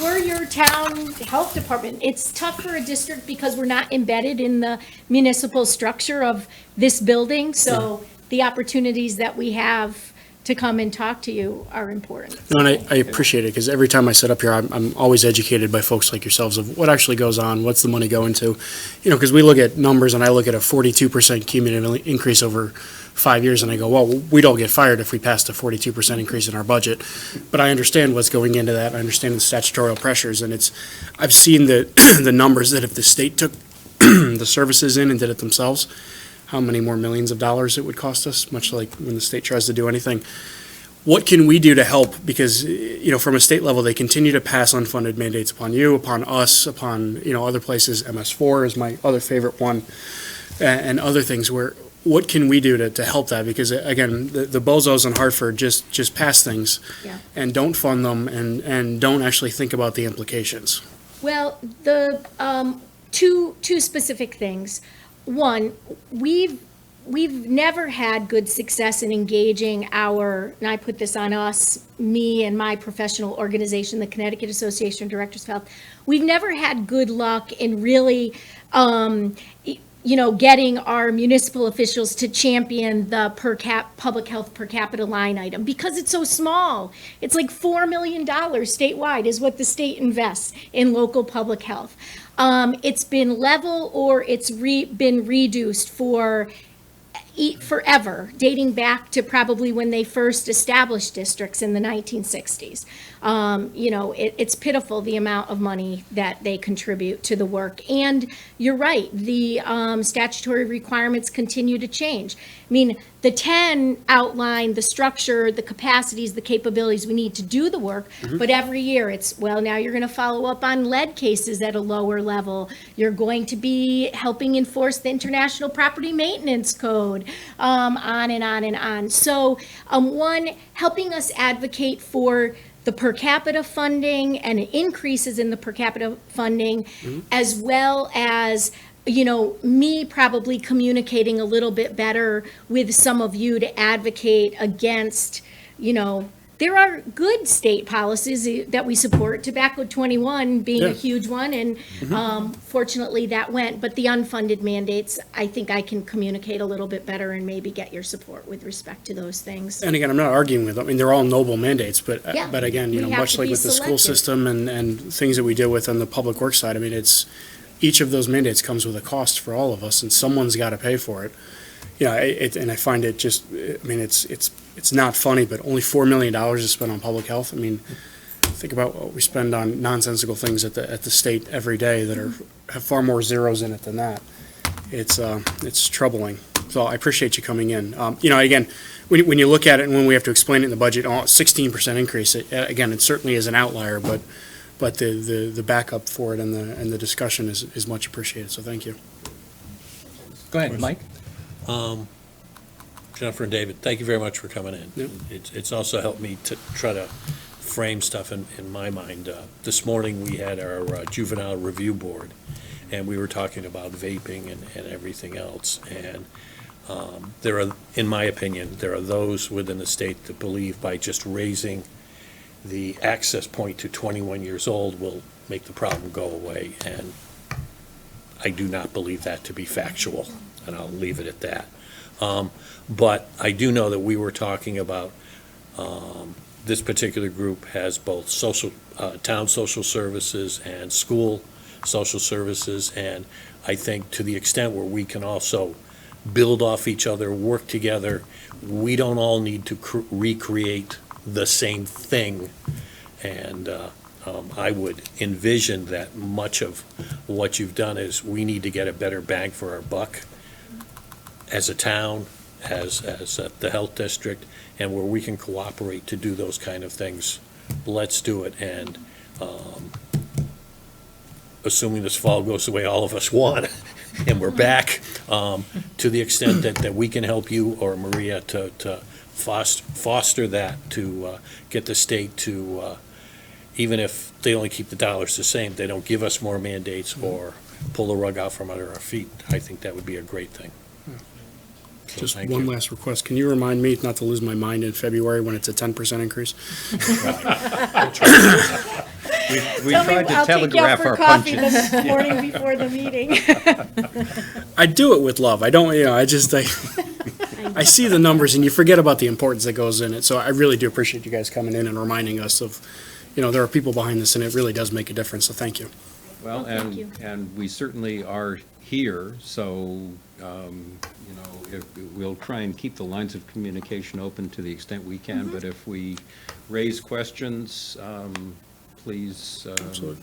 Speaker 10: we're your town health department. It's tough for a district because we're not embedded in the municipal structure of this building, so the opportunities that we have to come and talk to you are important.
Speaker 11: No, and I appreciate it, because every time I sit up here, I'm always educated by folks like yourselves of what actually goes on, what's the money going to. Because we look at numbers, and I look at a 42% cumulative increase over 5 years, and I go, well, we don't get fired if we passed a 42% increase in our budget. But I understand what's going into that. I understand the statutory pressures, and I've seen the numbers that if the state took the services in and did it themselves, how many more millions of dollars it would cost us, much like when the state tries to do anything. What can we do to help? Because, from a state level, they continue to pass unfunded mandates upon you, upon us, upon, other places. MS4 is my other favorite one, and other things where, what can we do to help that? Because, again, the bozos in Hartford just pass things and don't fund them and don't actually think about the implications.
Speaker 10: Well, the two specific things. One, we've never had good success in engaging and I put this on us, me and my professional organization, the Connecticut Association of Directors of Health. We've never had good luck in really, getting our municipal officials to champion the public health per capita line item because it's so small. It's like $4 million statewide is what the state invests in local public health. It's been level or it's been reduced for, forever, dating back to probably when they first established districts in the 1960s. It's pitiful the amount of money that they contribute to the work. And you're right, the statutory requirements continue to change. I mean, the 10 outline the structure, the capacities, the capabilities we need to do the work, but every year it's, well, now you're going to follow up on lead cases at a lower level. You're going to be helping enforce the International Property Maintenance Code, on and on and on. So, one, helping us advocate for the per capita funding and increases in the per capita funding, as well as me probably communicating a little bit better with some of you to advocate against, there are good state policies that we support, Tobacco 21 being a huge one, and fortunately that went, but the unfunded mandates, I think I can communicate a little bit better and maybe get your support with respect to those things.
Speaker 11: And again, I'm not arguing with them. I mean, they're all noble mandates, but
Speaker 10: Yeah,
Speaker 11: again,
Speaker 10: we have
Speaker 11: much
Speaker 10: to
Speaker 11: like
Speaker 10: be
Speaker 11: with the school
Speaker 10: selective.
Speaker 11: system and things that we deal with on the public works side, I mean, each of those mandates comes with a cost for all of us, and someone's got to pay for it. And I find it just, I mean, it's not funny, but only $4 million is spent on public health. I mean, think about what we spend on nonsensical things at the state every day that have far more zeros in it than that. It's troubling. So I appreciate you coming in. Again, when you look at it and when we have to explain it in the budget, 16% increase, again, it certainly is an outlier, but the backup for it and the discussion is much appreciated, so thank you.
Speaker 2: Go ahead, Mike.
Speaker 12: Jennifer and David, thank you very much for coming in.
Speaker 11: Yep.
Speaker 12: It's also helped me to try to frame stuff in my mind. This morning, we had our juvenile review board, and we were talking about vaping and everything else. And there are, in my opinion, there are those within the state that believe by just raising the access point to 21 years old will make the problem go away. And I do not believe that to be factual, and I'll leave it at that. But I do know that we were talking about, this particular group has both town social services and school social services, and I think to the extent where we can also build off each other, work together, we don't all need to recreate the same thing. And I would envision that much of what you've done is we need to get a better bang for our buck as a town, as the health district, and where we can cooperate to do those kind of things, let's do it. And assuming this fall goes the way all of us want, and we're back, to the extent that we can help you or Maria to foster that, to get the state to, even if they only keep the dollars the same, they don't give us more mandates or pull the rug out from under our feet, I think that would be a great thing. So
Speaker 11: Just
Speaker 12: thank
Speaker 11: one
Speaker 12: you.
Speaker 11: last request. Can you remind me not to lose my mind in February when it's a 10% increase?
Speaker 9: We tried to telegraph our punches.
Speaker 10: this morning before the meeting.
Speaker 11: I do it with love. I don't, I see the numbers and you forget about the importance that goes in it. So I really do appreciate you guys coming in and reminding us of, there are people behind this and it really does make a difference. So thank you.
Speaker 9: Well,
Speaker 10: Thank you.
Speaker 9: and we certainly are here, so, we'll try and keep the lines of communication open to the extent we can, but if we raise questions, please, either through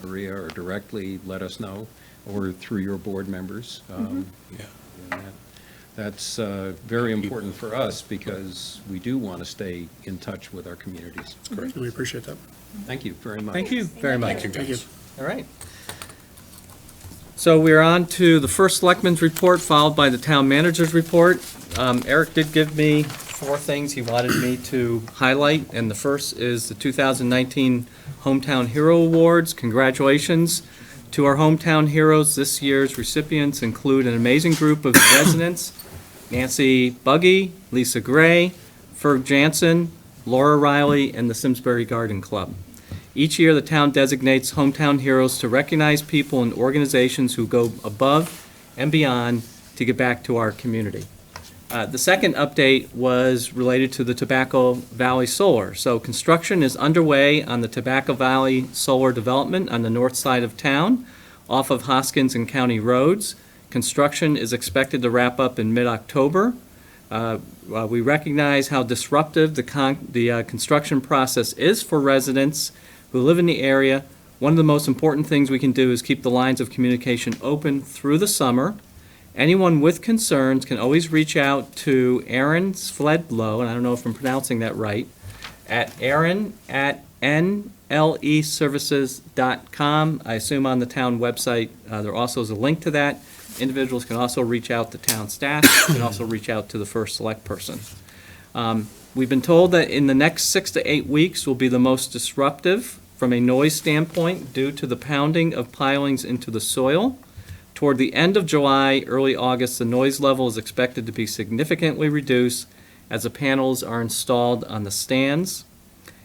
Speaker 9: Maria or directly, let us know, or through your board members.
Speaker 12: Yeah.
Speaker 9: And that's very important for us because we do want to stay in touch with our communities.
Speaker 12: Great.
Speaker 11: We appreciate that.
Speaker 9: Thank you very much.
Speaker 2: Thank you very much.
Speaker 12: Thank you, guys.
Speaker 2: All right. So we're on to the first Selectmen's report, followed by the town manager's report. Eric did give me 4 things he wanted me to highlight, and the first is the 2019 Hometown Hero Awards. Congratulations to our hometown heroes. This year's recipients include an amazing group of residents: Nancy Buggy, Lisa Gray, Ferg Jansen, Laura Riley, and the Simsbury Garden Club. Each year, the town designates hometown heroes to recognize people and organizations who go above and beyond to give back to our community. The second update was related to the Tobacco Valley Solar. So construction is underway on the Tobacco Valley Solar development on the north side of town, off of Hoskins and County roads. Construction is expected to wrap up in mid-October. We recognize how disruptive the construction process is for residents who live in the area. One of the most important things we can do is keep the lines of communication open through the summer. Anyone with concerns can always reach out to Aaron Sledlow, and I don't know if I'm pronouncing that right, at aaron@nleservices.com. I assume on the town website, there also is a link to that. Individuals can also reach out to town staff, can also reach out to the first select person. We've been told that in the next 6 to 8 weeks will be the most disruptive from a noise standpoint due to the pounding of pilings into the soil. Toward the end of July, early August, the noise level is expected to be significantly reduced as the panels are installed on the stands.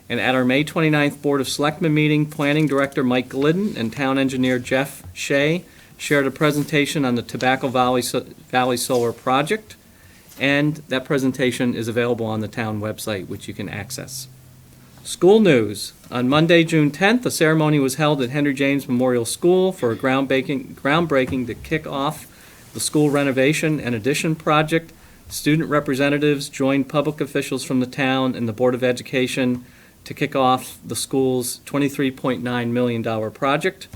Speaker 2: And at our May 29th Board of Selectmen meeting, Planning Director Mike Glidden and Town Engineer Jeff Shea shared a presentation on the Tobacco Valley Solar Project, and that presentation is available on the town website, which you can access. School news. On Monday, June 10th, a ceremony was held at Henry James Memorial School for a groundbreaking to kick off the school renovation and addition project. Student representatives joined public officials from the town and the Board of Education to kick off the school's $23.9 million project.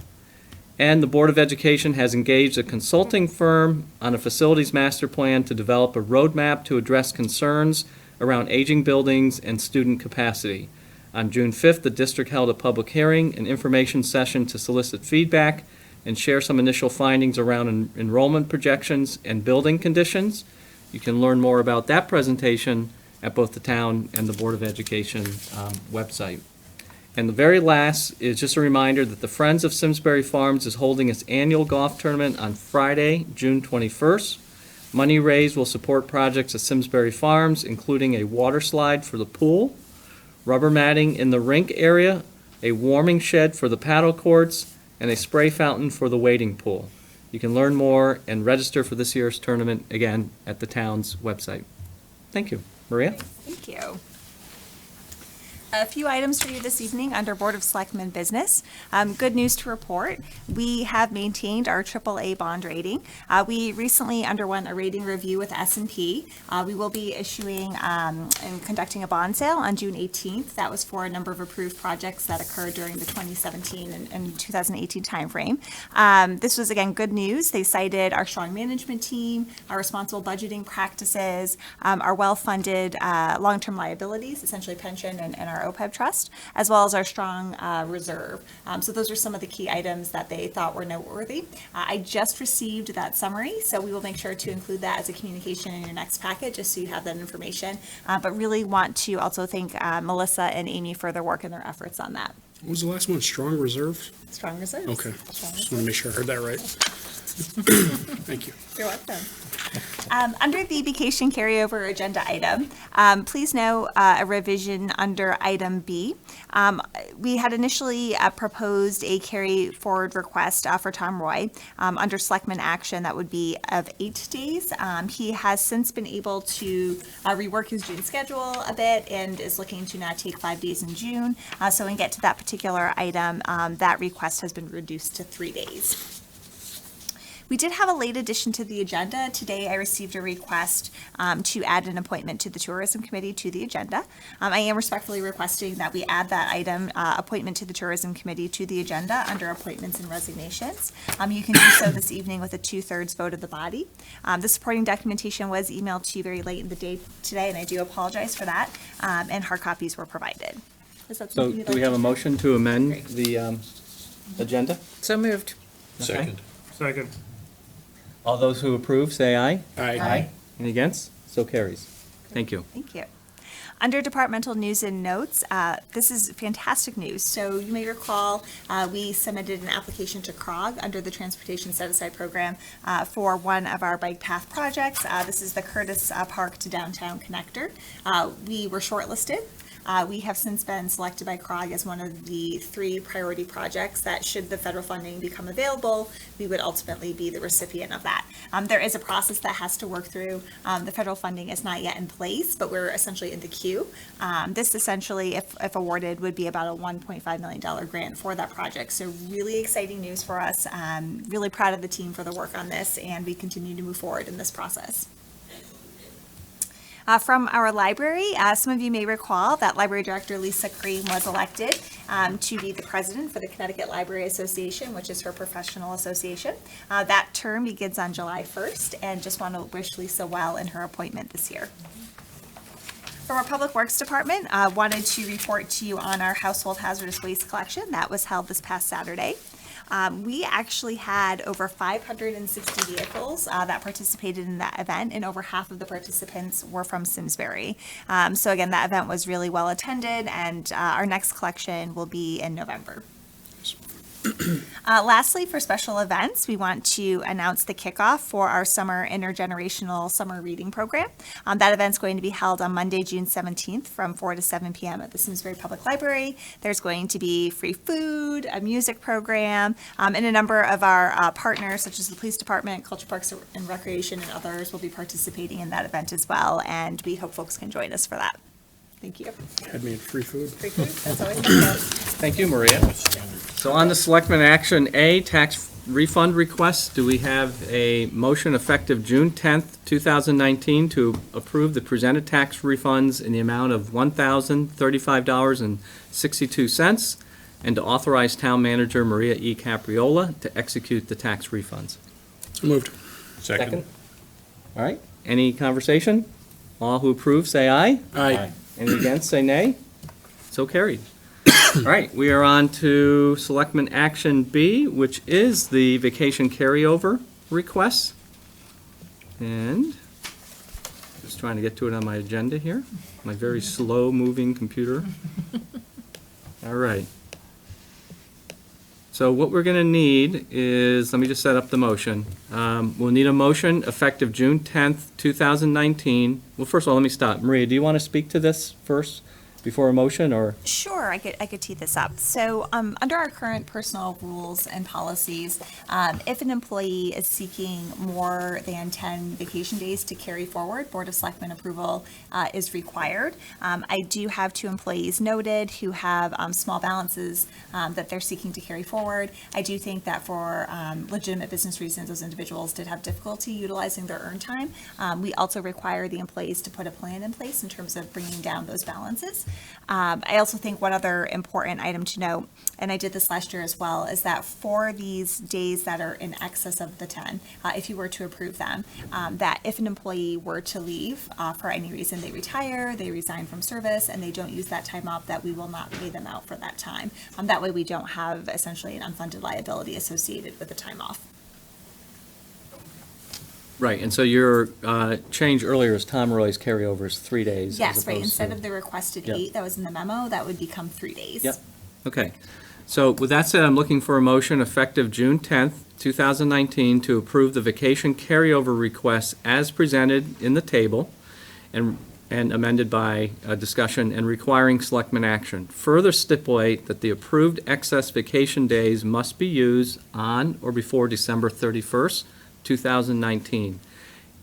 Speaker 2: And the Board of Education has engaged a consulting firm on a facilities master plan to develop a roadmap to address concerns around aging buildings and student capacity. On June 5th, the district held a public hearing and information session to solicit feedback and share some initial findings around enrollment projections and building conditions. You can learn more about that presentation at both the town and the Board of Education website. And the very last is just a reminder that the Friends of Simsbury Farms is holding its annual golf tournament on Friday, June 21st. Money raised will support projects at Simsbury Farms, including a water slide for the pool, rubber matting in the rink area, a warming shed for the paddle courts, and a spray fountain for the wading pool. You can learn more and register for this year's tournament, again, at the town's website. Thank you. Maria?
Speaker 8: Thank you. A few items for you this evening under Board of Selectmen business. Good news to report. We have maintained our AAA bond rating. We recently underwent a rating review with S&P. We will be issuing and conducting a bond sale on June 18th. That was for a number of approved projects that occurred during the 2017 and 2018 timeframe. This was, again, good news. They cited our strong management team, our responsible budgeting practices, our well-funded long-term liabilities, essentially pension and our OPEB trust, as well as our strong reserve. So those are some of the key items that they thought were noteworthy. I just received that summary, so we will make sure to include that as a communication in your next packet, just so you have that information. But really want to also thank Melissa and Amy for their work and their efforts on that.
Speaker 11: What was the last one? Strong reserve?
Speaker 8: Strong reserves.
Speaker 11: Okay.
Speaker 8: Strong
Speaker 11: Just want to make sure I heard that right. Thank you.
Speaker 8: You're welcome. Under the vacation carryover agenda item, please note a revision under item B. We had initially proposed a carry forward request for Tom Roy under Selectmen action that would be of 8 days. He has since been able to rework his June schedule a bit and is looking to now take 5 days in June. So when we get to that particular item, that request has been reduced to 3 days. We did have a late addition to the agenda. Today I received a request to add an appointment to the Tourism Committee to the agenda. I am respectfully requesting that we add that item, appointment to the Tourism Committee, to the agenda under appointments and resignations. You can do so this evening with a 2/3 vote of the body. The supporting documentation was emailed to you very late in the day today, and I do apologize for that, and hard copies were provided. Is that
Speaker 2: So
Speaker 8: something you'd
Speaker 2: do we
Speaker 8: like
Speaker 2: have a
Speaker 8: to-
Speaker 2: motion to amend the agenda?
Speaker 6: So moved.
Speaker 12: Second.
Speaker 5: Second.
Speaker 2: All those who approve, say aye.
Speaker 11: Aye.
Speaker 2: Any against? So carries. Thank you.
Speaker 8: Thank you. Under departmental news and notes, this is fantastic news. So you may recall we submitted an application to CROG under the Transportation Set-Aside Program for one of our bike path projects. This is the Curtis Park to Downtown Connector. We were shortlisted. We have since been selected by CROG as one of the 3 priority projects that, should the federal funding become available, we would ultimately be the recipient of that. There is a process that has to work through. The federal funding is not yet in place, but we're essentially in the queue. This essentially, if awarded, would be about a $1.5 million grant for that project. So really exciting news for us. Really proud of the team for the work on this, and we continue to move forward in this process. From our library, some of you may recall that Library Director Lisa Cream was elected to be the president for the Connecticut Library Association, which is her professional association. That term begins on July 1st, and just want to wish Lisa well in her appointment this year. From our Public Works Department, wanted to report to you on our household hazardous waste collection that was held this past Saturday. We actually had over 560 vehicles that participated in that event, and over half of the participants were from Simsbury. So again, that event was really well attended, and our next collection will be in November. Lastly, for special events, we want to announce the kickoff for our summer intergenerational summer reading program. That event's going to be held on Monday, June 17th from 4 to 7 p.m. at the Simsbury Public Library. There's going to be free food, a music program, and a number of our partners, such as the Police Department, Culture Parks and Recreation, and others will be participating in that event as well, and we hope folks can join us for that. Thank you.
Speaker 11: Had me in free food.
Speaker 8: Free food, that's always nice.
Speaker 2: Thank you, Maria. So on to Selectmen Action A, tax refund requests. Do we have a motion effective June 10th, 2019 to approve the presented tax refunds in the amount of $1,035.62 and to authorize Town Manager Maria E. Capriola to execute the tax refunds?
Speaker 11: So moved.
Speaker 12: Second.
Speaker 2: All right, any conversation? All who approve, say aye.
Speaker 11: Aye.
Speaker 2: Any against, say nay. So carried. All right, we are on to Selectmen Action B, which is the vacation carryover request. And just trying to get to it on my agenda here, my very slow-moving computer. All right. So what we're going to need is, let me just set up the motion. We'll need a motion effective June 10th, 2019. Well, first of all, let me stop. Maria, do you want to speak to this first before a motion, or?
Speaker 8: Sure, I could tee this up. So under our current personnel rules and policies, if an employee is seeking more than 10 vacation days to carry forward, Board of Selectmen approval is required. I do have 2 employees noted who have small balances that they're seeking to carry forward. I do think that for legitimate business reasons, those individuals did have difficulty utilizing their earned time. We also require the employees to put a plan in place in terms of bringing down those balances. I also think one other important item to note, and I did this last year as well, is that for these days that are in excess of the 10, if you were to approve them, that if an employee were to leave for any reason, they retire, they resign from service, and they don't use that time off, that we will not pay them out for that time. That way we don't have essentially an unfunded liability associated with the time off.
Speaker 2: Right, and so your change earlier is Tom Roy's carryover is 3 days.
Speaker 8: Yes, right, instead of the requested
Speaker 2: Yep.
Speaker 8: 8 that was in the memo, that would become 3 days.
Speaker 2: Yep, okay. So with that said, I'm looking for a motion effective June 10th, 2019 to approve the vacation carryover requests as presented in the table and amended by discussion and requiring selectmen action. Further stipulate that the approved excess vacation days must be used on or before December 31st, 2019.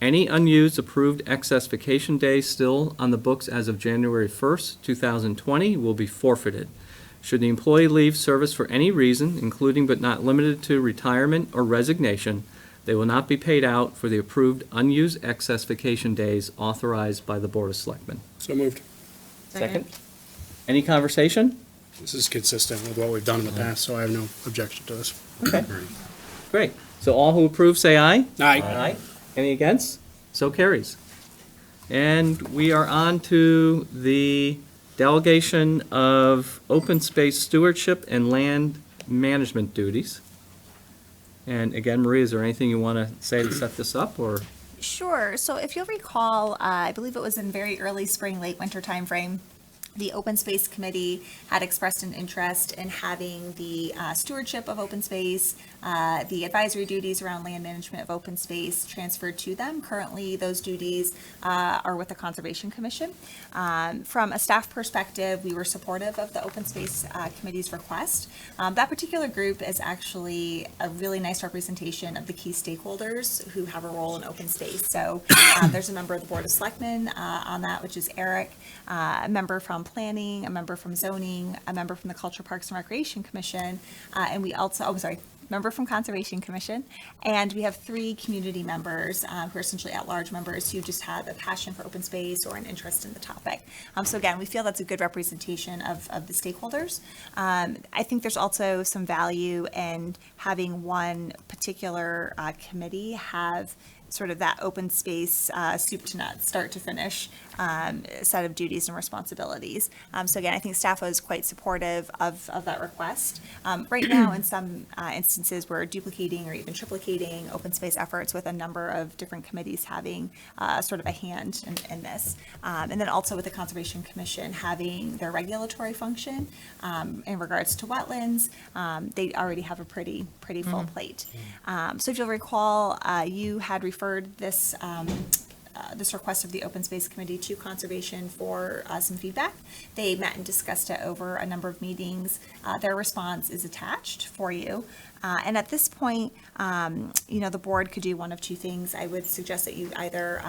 Speaker 2: Any unused approved excess vacation days still on the books as of January 1st, 2020 will be forfeited. Should the employee leave service for any reason, including but not limited to retirement or resignation, they will not be paid out for the approved unused excess vacation days authorized by the Board of Selectmen.
Speaker 11: So moved.
Speaker 2: Second. Any conversation?
Speaker 11: This is consistent with what we've done in the past, so I have no objection to this.
Speaker 2: Okay. Great. So all who approve, say aye.
Speaker 11: Aye.
Speaker 2: Aye. Any against? So carries. And we are on to the delegation of open space stewardship and land management duties. And again, Maria, is there anything you want to say to set this up, or?
Speaker 8: Sure. So if you'll recall, I believe it was in very early spring, late winter timeframe, The Open Space Committee had expressed an interest in having the stewardship of open space, the advisory duties around land management of open space transferred to them. Currently, those duties are with the Conservation Commission. From a staff perspective, we were supportive of the Open Space Committee's request. That particular group is actually a really nice representation of the key stakeholders who have a role in open space. So there's a member of the Board of Selectmen on that, which is Eric, a member from Planning, a member from Zoning, a member from the Culture, Parks, and Recreation Commission, and we also, member from Conservation Commission, and we have 3 community members who are essentially at-large members who just have a passion for open space or an interest in the topic. So again, we feel that's a good representation of the stakeholders. I think there's also some value in having one particular committee have sort of that open space, soup to nuts, start to finish set of duties and responsibilities. So again, I think staff was quite supportive of that request. Right now, in some instances, we're duplicating or even triplicating open space efforts with a number of different committees having sort of a hand in this. And then also with the Conservation Commission having their regulatory function in regards to wetlands, they already have a pretty full plate. So if you'll recall, you had referred this this request of the Open Space Committee to Conservation for some feedback. They met and discussed it over a number of meetings. Their response is attached for you. And at this point, the board could do one of 2 things. I would suggest that you either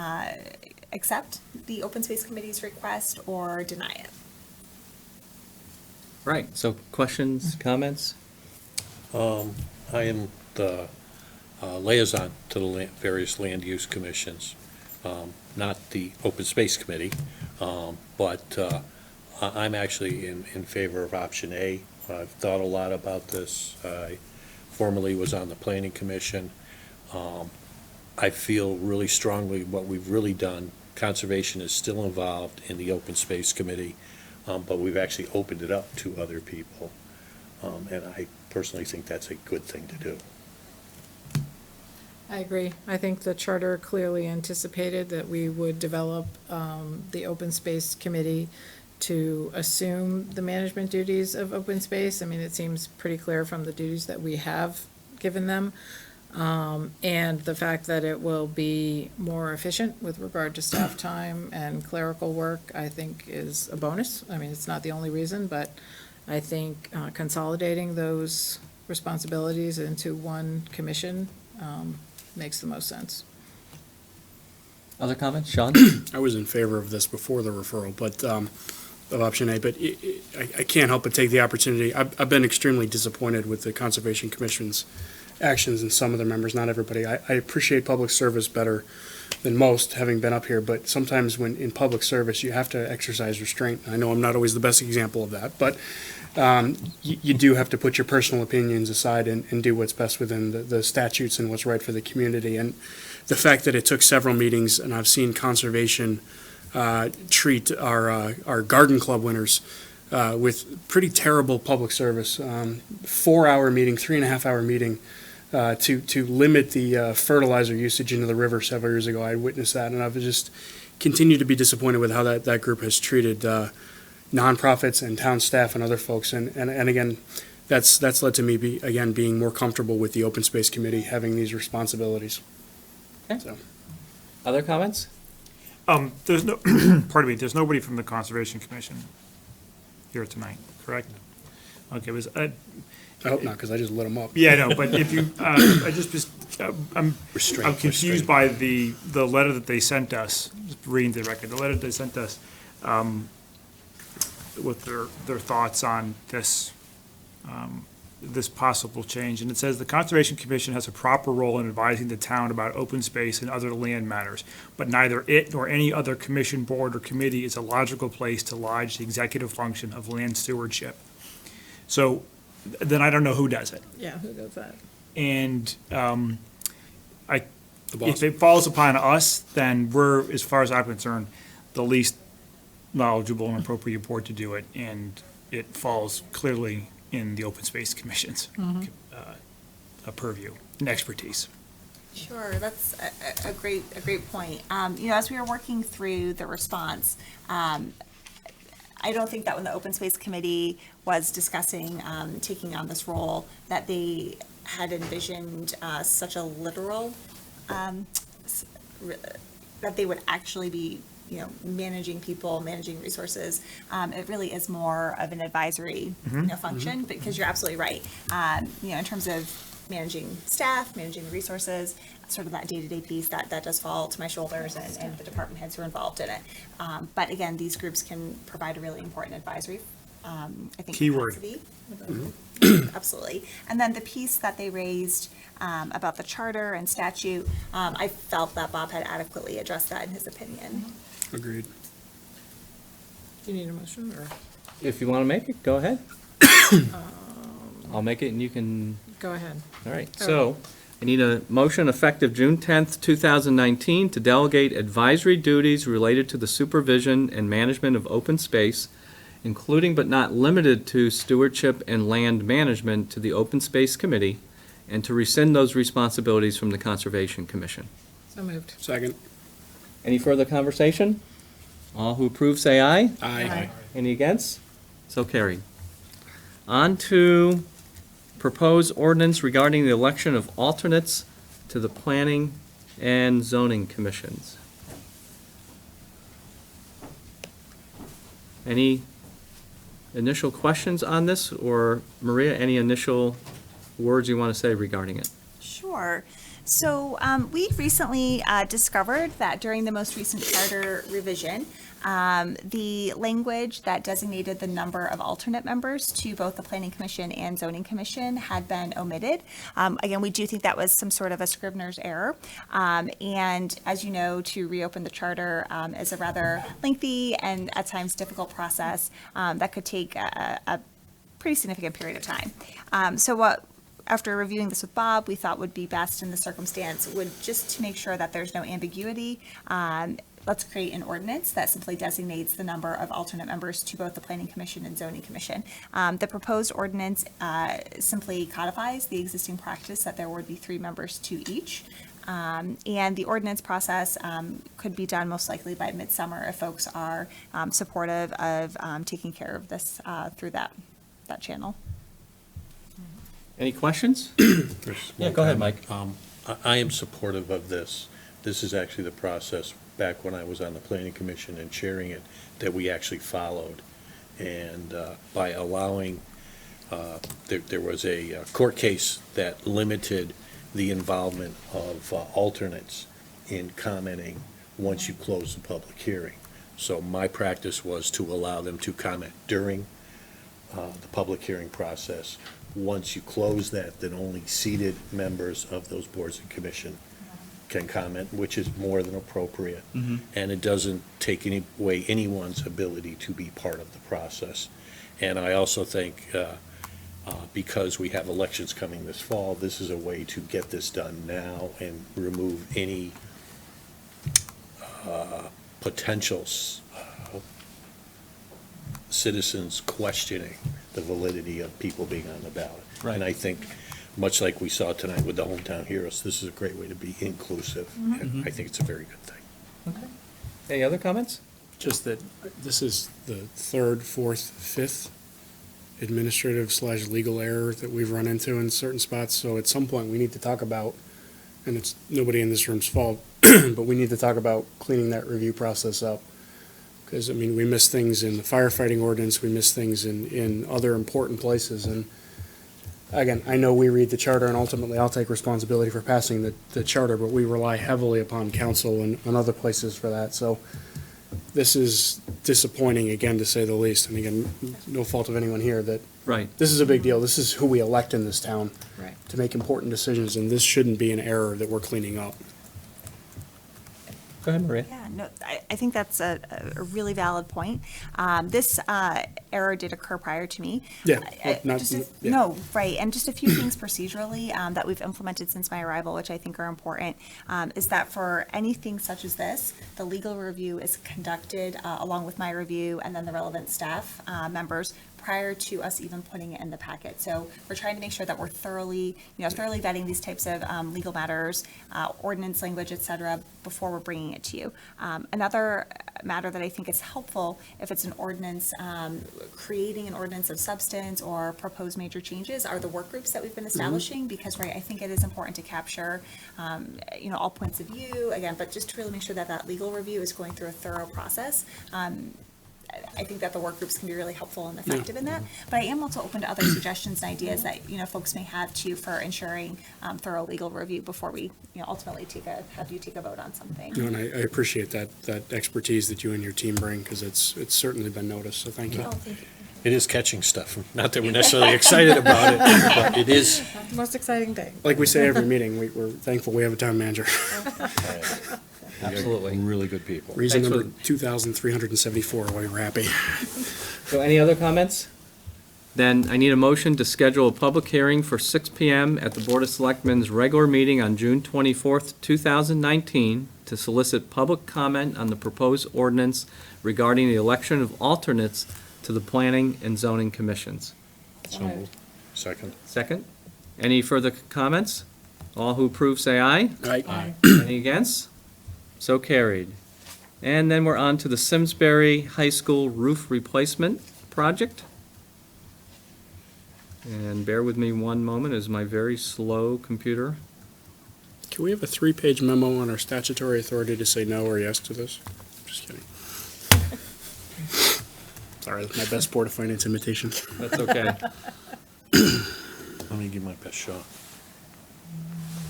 Speaker 8: accept the Open Space Committee's request or deny it.
Speaker 2: Right, so questions, comments?
Speaker 12: I am the liaison to the various land use commissions, not the Open Space Committee, but I'm actually in favor of option A. I've thought a lot about this. I formerly was on the Planning Commission. I feel really strongly what we've really done. Conservation is still involved in the Open Space Committee, but we've actually opened it up to other people. And I personally think that's a good thing to do.
Speaker 6: I agree. I think the charter clearly anticipated that we would develop the Open Space Committee to assume the management duties of open space. I mean, it seems pretty clear from the duties that we have given them. And the fact that it will be more efficient with regard to staff time and clerical work, I think is a bonus. I mean, it's not the only reason, but I think consolidating those responsibilities into one commission makes the most sense.
Speaker 2: Other comments, Sean?
Speaker 11: I was in favor of this before the referral, but, of option A, but I can't help but take the opportunity. I've been extremely disappointed with the Conservation Commission's actions and some of their members, not everybody. I appreciate public service better than most, having been up here, but sometimes when in public service, you have to exercise restraint. I know I'm not always the best example of that, but you do have to put your personal opinions aside and do what's best within the statutes and what's right for the community. And the fact that it took several meetings, and I've seen Conservation treat our garden club winners with pretty terrible public service. 4-hour meeting, 3.5-hour meeting to limit the fertilizer usage into the river several years ago. I witnessed that, and I've just continued to be disappointed with how that group has treated nonprofits and town staff and other folks. And again, that's led to me being more comfortable with the Open Space Committee having these responsibilities.
Speaker 2: Okay.
Speaker 11: So.
Speaker 2: Other comments?
Speaker 5: There's no, pardon me, there's nobody from the Conservation Commission here tonight, correct? Okay,
Speaker 11: I hope not, because I just lit them up.
Speaker 5: Yeah, no, but if you, I'm confused by the letter that they sent us, just reading the record, the letter they sent us, with their thoughts on this, this possible change. And it says, the Conservation Commission has a proper role in advising the town about open space and other land matters, but neither it nor any other commission, board, or committee is a logical place to lodge the executive function of land stewardship. So then I don't know who does it.
Speaker 6: Yeah, who does that?
Speaker 5: And if it falls upon us, then we're, as far as I'm concerned, the least knowledgeable and appropriate board to do it, and it falls clearly in the Open Space Commission's purview and expertise.
Speaker 8: Sure, that's a great point. As we were working through the response, I don't think that when the Open Space Committee was discussing taking on this role, that they had envisioned such a literal, that they would actually be, managing people, managing resources. It really is more of an advisory, function, because you're absolutely right. In terms of managing staff, managing the resources, sort of that day-to-day piece, that does fall to my shoulders and the department heads who are involved in it. But again, these groups can provide a really important advisory, I think.
Speaker 5: Keyword.
Speaker 8: Capacity. Absolutely. And then the piece that they raised about the charter and statute, I felt that Bob had adequately addressed that in his opinion.
Speaker 11: Agreed.
Speaker 6: Do you need a motion, or
Speaker 2: If you want to make it, go ahead. I'll make it and you can,
Speaker 6: go ahead?
Speaker 2: all right. So I need a motion effective June 10th, 2019 to delegate advisory duties related to the supervision and management of open space, including but not limited to stewardship and land management, to the Open Space Committee, and to rescind those responsibilities from the Conservation Commission.
Speaker 6: So moved.
Speaker 11: Second.
Speaker 2: Any further conversation? All who approve say aye.
Speaker 6: Aye.
Speaker 2: Any against? So carried. On to proposed ordinance regarding the election of alternates to the Planning and Zoning Commissions. Any initial questions on this, or Maria, any initial words you want to say regarding it?
Speaker 8: Sure. So we recently discovered that during the most recent charter revision, the language that designated the number of alternate members to both the Planning Commission and Zoning Commission had been omitted. Again, we do think that was some sort of a Scrivener's error. And as you know, to reopen the charter is a rather lengthy and at times difficult process that could take a pretty significant period of time. After reviewing this with Bob, we thought would be best in the circumstance would just to make sure that there's no ambiguity. Let's create an ordinance that simply designates the number of alternate members to both the Planning Commission and Zoning Commission. The proposed ordinance simply codifies the existing practice that there would be 3 members to each. And the ordinance process could be done most likely by midsummer if folks are supportive of taking care of this through that channel.
Speaker 2: Any questions? Yeah, go ahead, Mike.
Speaker 12: I am supportive of this. This is actually the process back when I was on the Planning Commission and chairing it that we actually followed. And by allowing, there was a court case that limited the involvement of alternates in commenting once you close the public hearing. So my practice was to allow them to comment during the public hearing process. Once you close that, then only seated members of those boards and commission can comment, which is more than appropriate. And it doesn't take away anyone's ability to be part of the process. And I also think because we have elections coming this fall, this is a way to get this done now and remove any potential citizens questioning the validity of people being on the ballot.
Speaker 2: Right.
Speaker 12: And I think, much like we saw tonight with the Hometown Heroes, this is a great way to be inclusive. And I think it's a very good thing.
Speaker 2: Okay. Any other comments?
Speaker 11: Just that this is the 3rd, 4th, 5th administrative/legal error that we've run into in certain spots. So at some point, we need to talk about, and it's nobody in this room's fault, but we need to talk about cleaning that review process up. Because, I mean, we miss things in the firefighting ordinance, we miss things in other important places. And again, I know we read the charter, and ultimately I'll take responsibility for passing the charter, but we rely heavily upon council and other places for that. So this is disappointing, again, to say the least. And again, no fault of anyone here, that
Speaker 2: Right.
Speaker 11: this is a big deal. This is who we elect in this town
Speaker 6: Right.
Speaker 11: to make important decisions, and this shouldn't be an error that we're cleaning up.
Speaker 2: Go ahead, Maria.
Speaker 8: Yeah, no, I think that's a really valid point. This error did occur prior to me.
Speaker 11: Yeah, yeah.
Speaker 8: No, right, and just a few things procedurally that we've implemented since my arrival, which I think are important, is that for anything such as this, the legal review is conducted along with my review and then the relevant staff members prior to us even putting it in the packet. So we're trying to make sure that we're thoroughly vetting these types of legal matters, ordinance language, et cetera, before we're bringing it to you. Another matter that I think is helpful if it's an ordinance, creating an ordinance of substance or propose major changes are the work groups that we've been establishing, because, right, I think it is important to capture, all points of view, again, but just to really make sure that that legal review is going through a thorough process. I think that the work groups can be really helpful and effective in that, but I am also open to other suggestions and ideas that, folks may have too for ensuring thorough legal review before we, ultimately have you take a vote on something.
Speaker 11: And I appreciate that expertise that you and your team bring, because it's certainly been noticed, so thank you.
Speaker 8: Oh, thank you.
Speaker 12: It is catching stuff. Not that we're necessarily excited about it, but it is.
Speaker 6: The most exciting thing.
Speaker 11: Like we say every meeting, we're thankful we have a town manager.
Speaker 2: Absolutely.
Speaker 12: Really good people.
Speaker 11: Reason
Speaker 2: Thanks for
Speaker 11: number 2,374 why we're happy.
Speaker 2: So any other comments? Then I need a motion to schedule a public hearing for 6 PM at the Board of Selectmen's regular meeting on June 24th, 2019, to solicit public comment on the proposed ordinance regarding the election of alternates to the Planning and Zoning Commissions.
Speaker 12: So moved. Second.
Speaker 2: Second? Any further comments? All who approve, say aye.
Speaker 11: Aye.
Speaker 2: Any against? So carried. And then we're on to the Simsbury High School roof replacement project. And bear with me one moment as my very slow computer.
Speaker 11: Can we have a 3-page memo on our statutory authority to say no or yes to this? Just kidding. Sorry, that's my best Board of Finance imitation.
Speaker 2: That's okay.
Speaker 12: Let me give my best shot.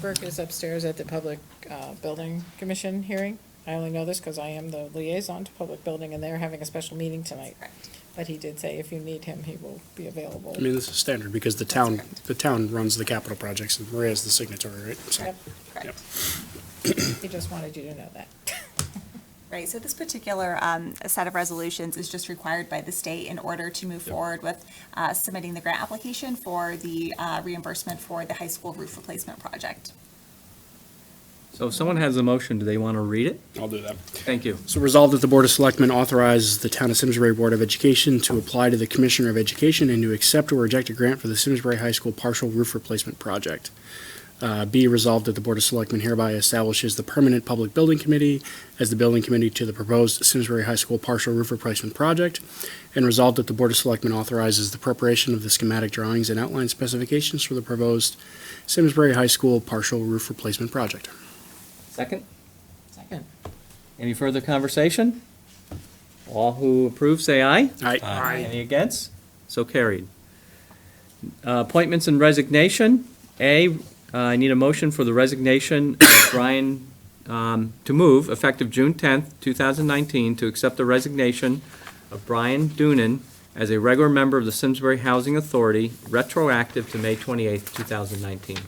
Speaker 6: Burke is upstairs at the Public Building Commission hearing. I only know this because I am the liaison to Public Building, and they're having a special meeting tonight. But he did say if you need him, he will be available.
Speaker 11: I mean, this is standard, because the town runs the capital projects, and Maria's the signatory, right? So,
Speaker 6: Yep,
Speaker 8: Correct.
Speaker 6: he just wanted you to know that.
Speaker 8: Right, so this particular set of resolutions is just required by the state in order to move forward with submitting the grant application for the reimbursement for the high school roof replacement project.
Speaker 2: So if someone has a motion, do they want to read it?
Speaker 11: I'll do that.
Speaker 2: Thank you.
Speaker 11: So resolved that the Board of Selectmen authorizes the Town of Simsbury Board of Education to apply to the Commissioner of Education and to accept or reject a grant for the Simsbury High School partial roof replacement project. Be resolved that the Board of Selectmen hereby establishes the Permanent Public Building Committee as the building committee to the proposed Simsbury High School partial roof replacement project, and resolved that the Board of Selectmen authorizes the preparation of the schematic drawings and outline specifications for the proposed Simsbury High School partial roof replacement project.
Speaker 2: Second?
Speaker 6: Second.
Speaker 2: Any further conversation? All who approve, say aye.
Speaker 11: Aye.
Speaker 2: Any against? So carried. Appointments and resignation. I need a motion for the resignation of Brian, to move, effective June 10th, 2019, to accept the resignation of Brian Doonan as a regular member of the Simsbury Housing Authority, retroactive to May 28th, 2019.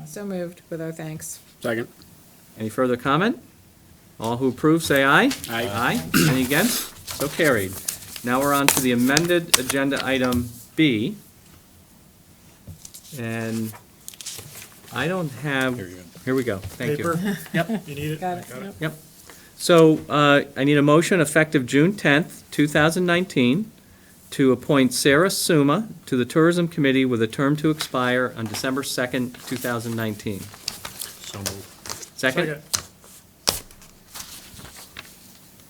Speaker 6: So moved, with our thanks.
Speaker 11: Second.
Speaker 2: Any further comment? All who approve, say aye.
Speaker 11: Aye.
Speaker 2: Aye. Any against? So carried. Now we're on to the amended agenda item B. And I don't have,
Speaker 12: Here you go.
Speaker 2: here we go. Thank you.
Speaker 5: Paper?
Speaker 2: Yep.
Speaker 5: You need it?
Speaker 6: Got it.
Speaker 5: I
Speaker 2: Yep. So I need a motion effective June 10th, 2019, to appoint Sarah Suma to the Tourism Committee with a term to expire on December 2nd, 2019.
Speaker 12: So moved.
Speaker 2: Second?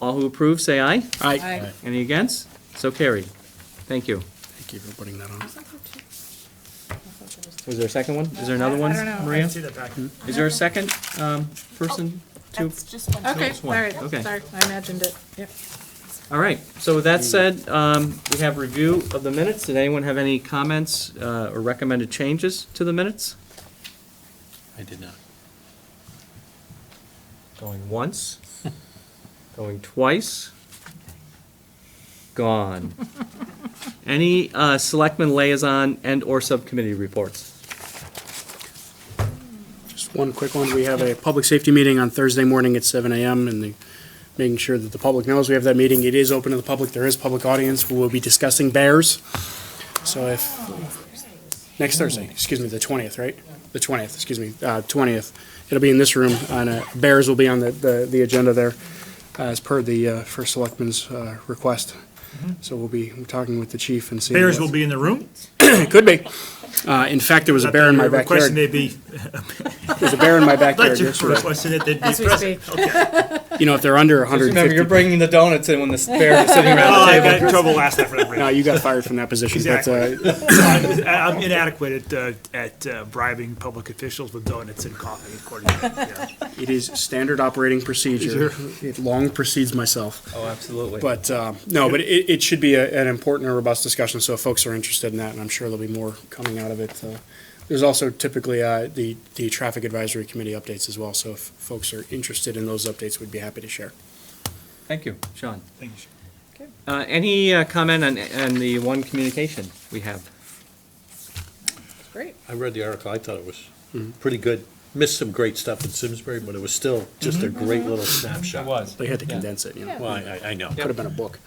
Speaker 2: All who approve, say aye.
Speaker 6: Aye.
Speaker 2: Any against? So carried. Thank you.
Speaker 11: Thank you for putting that on.
Speaker 2: Was there a second one? Is there another one,
Speaker 6: I don't know.
Speaker 5: I
Speaker 2: Maria?
Speaker 5: didn't see that back.
Speaker 2: Is there a second person? to-
Speaker 8: That's just one.
Speaker 6: Okay,
Speaker 2: Just
Speaker 6: all
Speaker 2: one.
Speaker 6: right,
Speaker 2: Okay.
Speaker 6: sorry, I imagined it, yep.
Speaker 2: All right, so with that said, we have review of the minutes. Did anyone have any comments or recommended changes to the minutes?
Speaker 12: I did not.
Speaker 2: Going once, going twice, gone. Any selectmen liaison and/or subcommittee reports?
Speaker 11: Just one quick one. We have a public safety meeting on Thursday morning at 7 a.m. and making sure that the public knows we have that meeting. It is open to the public. There is public audience. We will be discussing bears. So if, next Thursday, excuse me, the 20th, right? The 20th, excuse me, 20th. It'll be in this room, and bears will be on the agenda there, as per the First Selectmen's request. So we'll be talking with the chief and seeing.
Speaker 5: Bears will be in the room?
Speaker 11: It could be. In fact, there was a bear in my
Speaker 5: Requesting
Speaker 11: backyard.
Speaker 5: they be
Speaker 11: There's a bear in my backyard
Speaker 5: That's your
Speaker 11: yesterday.
Speaker 5: first question that they'd be
Speaker 6: As we
Speaker 5: present.
Speaker 6: speak.
Speaker 11: You know, if they're under
Speaker 2: Just remember,
Speaker 11: 150.
Speaker 2: you're bringing the donuts in when the bear is sitting
Speaker 5: Oh,
Speaker 2: around
Speaker 5: I
Speaker 2: the
Speaker 5: got
Speaker 2: table.
Speaker 5: in trouble last time for that.
Speaker 11: No, you got fired from that position.
Speaker 5: Exactly.
Speaker 11: But,
Speaker 5: I'm inadequate at bribing public officials with donuts and coffee, according to, yeah.
Speaker 11: it is standard operating procedure. It long precedes myself.
Speaker 2: Oh, absolutely.
Speaker 11: But, no, but it should be an important and robust discussion, so if folks are interested in that, and I'm sure there'll be more coming out of it. There's also typically the Traffic Advisory Committee updates as well, so if folks are interested in those updates, we'd be happy to share.
Speaker 2: Thank you, Sean.
Speaker 5: Thank you.
Speaker 2: Any comment on the one communication we have?
Speaker 6: Great.
Speaker 12: I read the article, I thought it was pretty good. Missed some great stuff in Simsbury, but it was still just a great little snapshot.
Speaker 11: They had to condense it, you know.
Speaker 12: Well, I know.
Speaker 11: Could have been a book.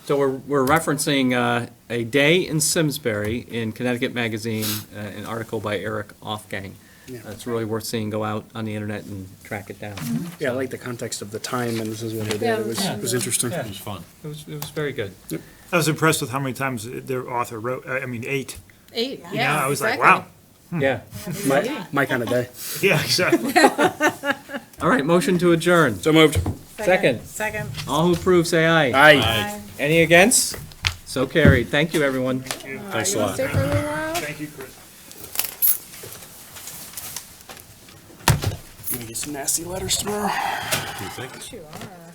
Speaker 2: So we're referencing a day in Simsbury in Connecticut Magazine, an article by Eric Offgang.
Speaker 11: Yeah.
Speaker 2: It's really worth seeing. Go out on the internet and track it down.
Speaker 11: Yeah, I like the context of the time, and this is what they did.
Speaker 6: Yeah,
Speaker 11: It was interesting.
Speaker 2: Yeah.
Speaker 12: It was fun.
Speaker 2: It was very good.
Speaker 5: I was impressed with how many times their author wrote, 8.
Speaker 6: 8, yeah.
Speaker 5: Yeah, I was like,
Speaker 6: exactly.
Speaker 5: wow.
Speaker 2: Yeah.
Speaker 11: My kind of day.
Speaker 5: Yeah, exactly.
Speaker 2: All right, motion to adjourn.
Speaker 11: So moved.
Speaker 2: Second.
Speaker 6: Second.
Speaker 2: All who approve, say aye.
Speaker 11: Aye.
Speaker 2: Any against? So carried. Thank you, everyone.
Speaker 12: Thanks a
Speaker 6: You wanna
Speaker 12: lot.
Speaker 6: stay for a little while?
Speaker 5: Thank you, Chris.
Speaker 11: You get some nasty letters tomorrow.
Speaker 12: You think?
Speaker 6: You are.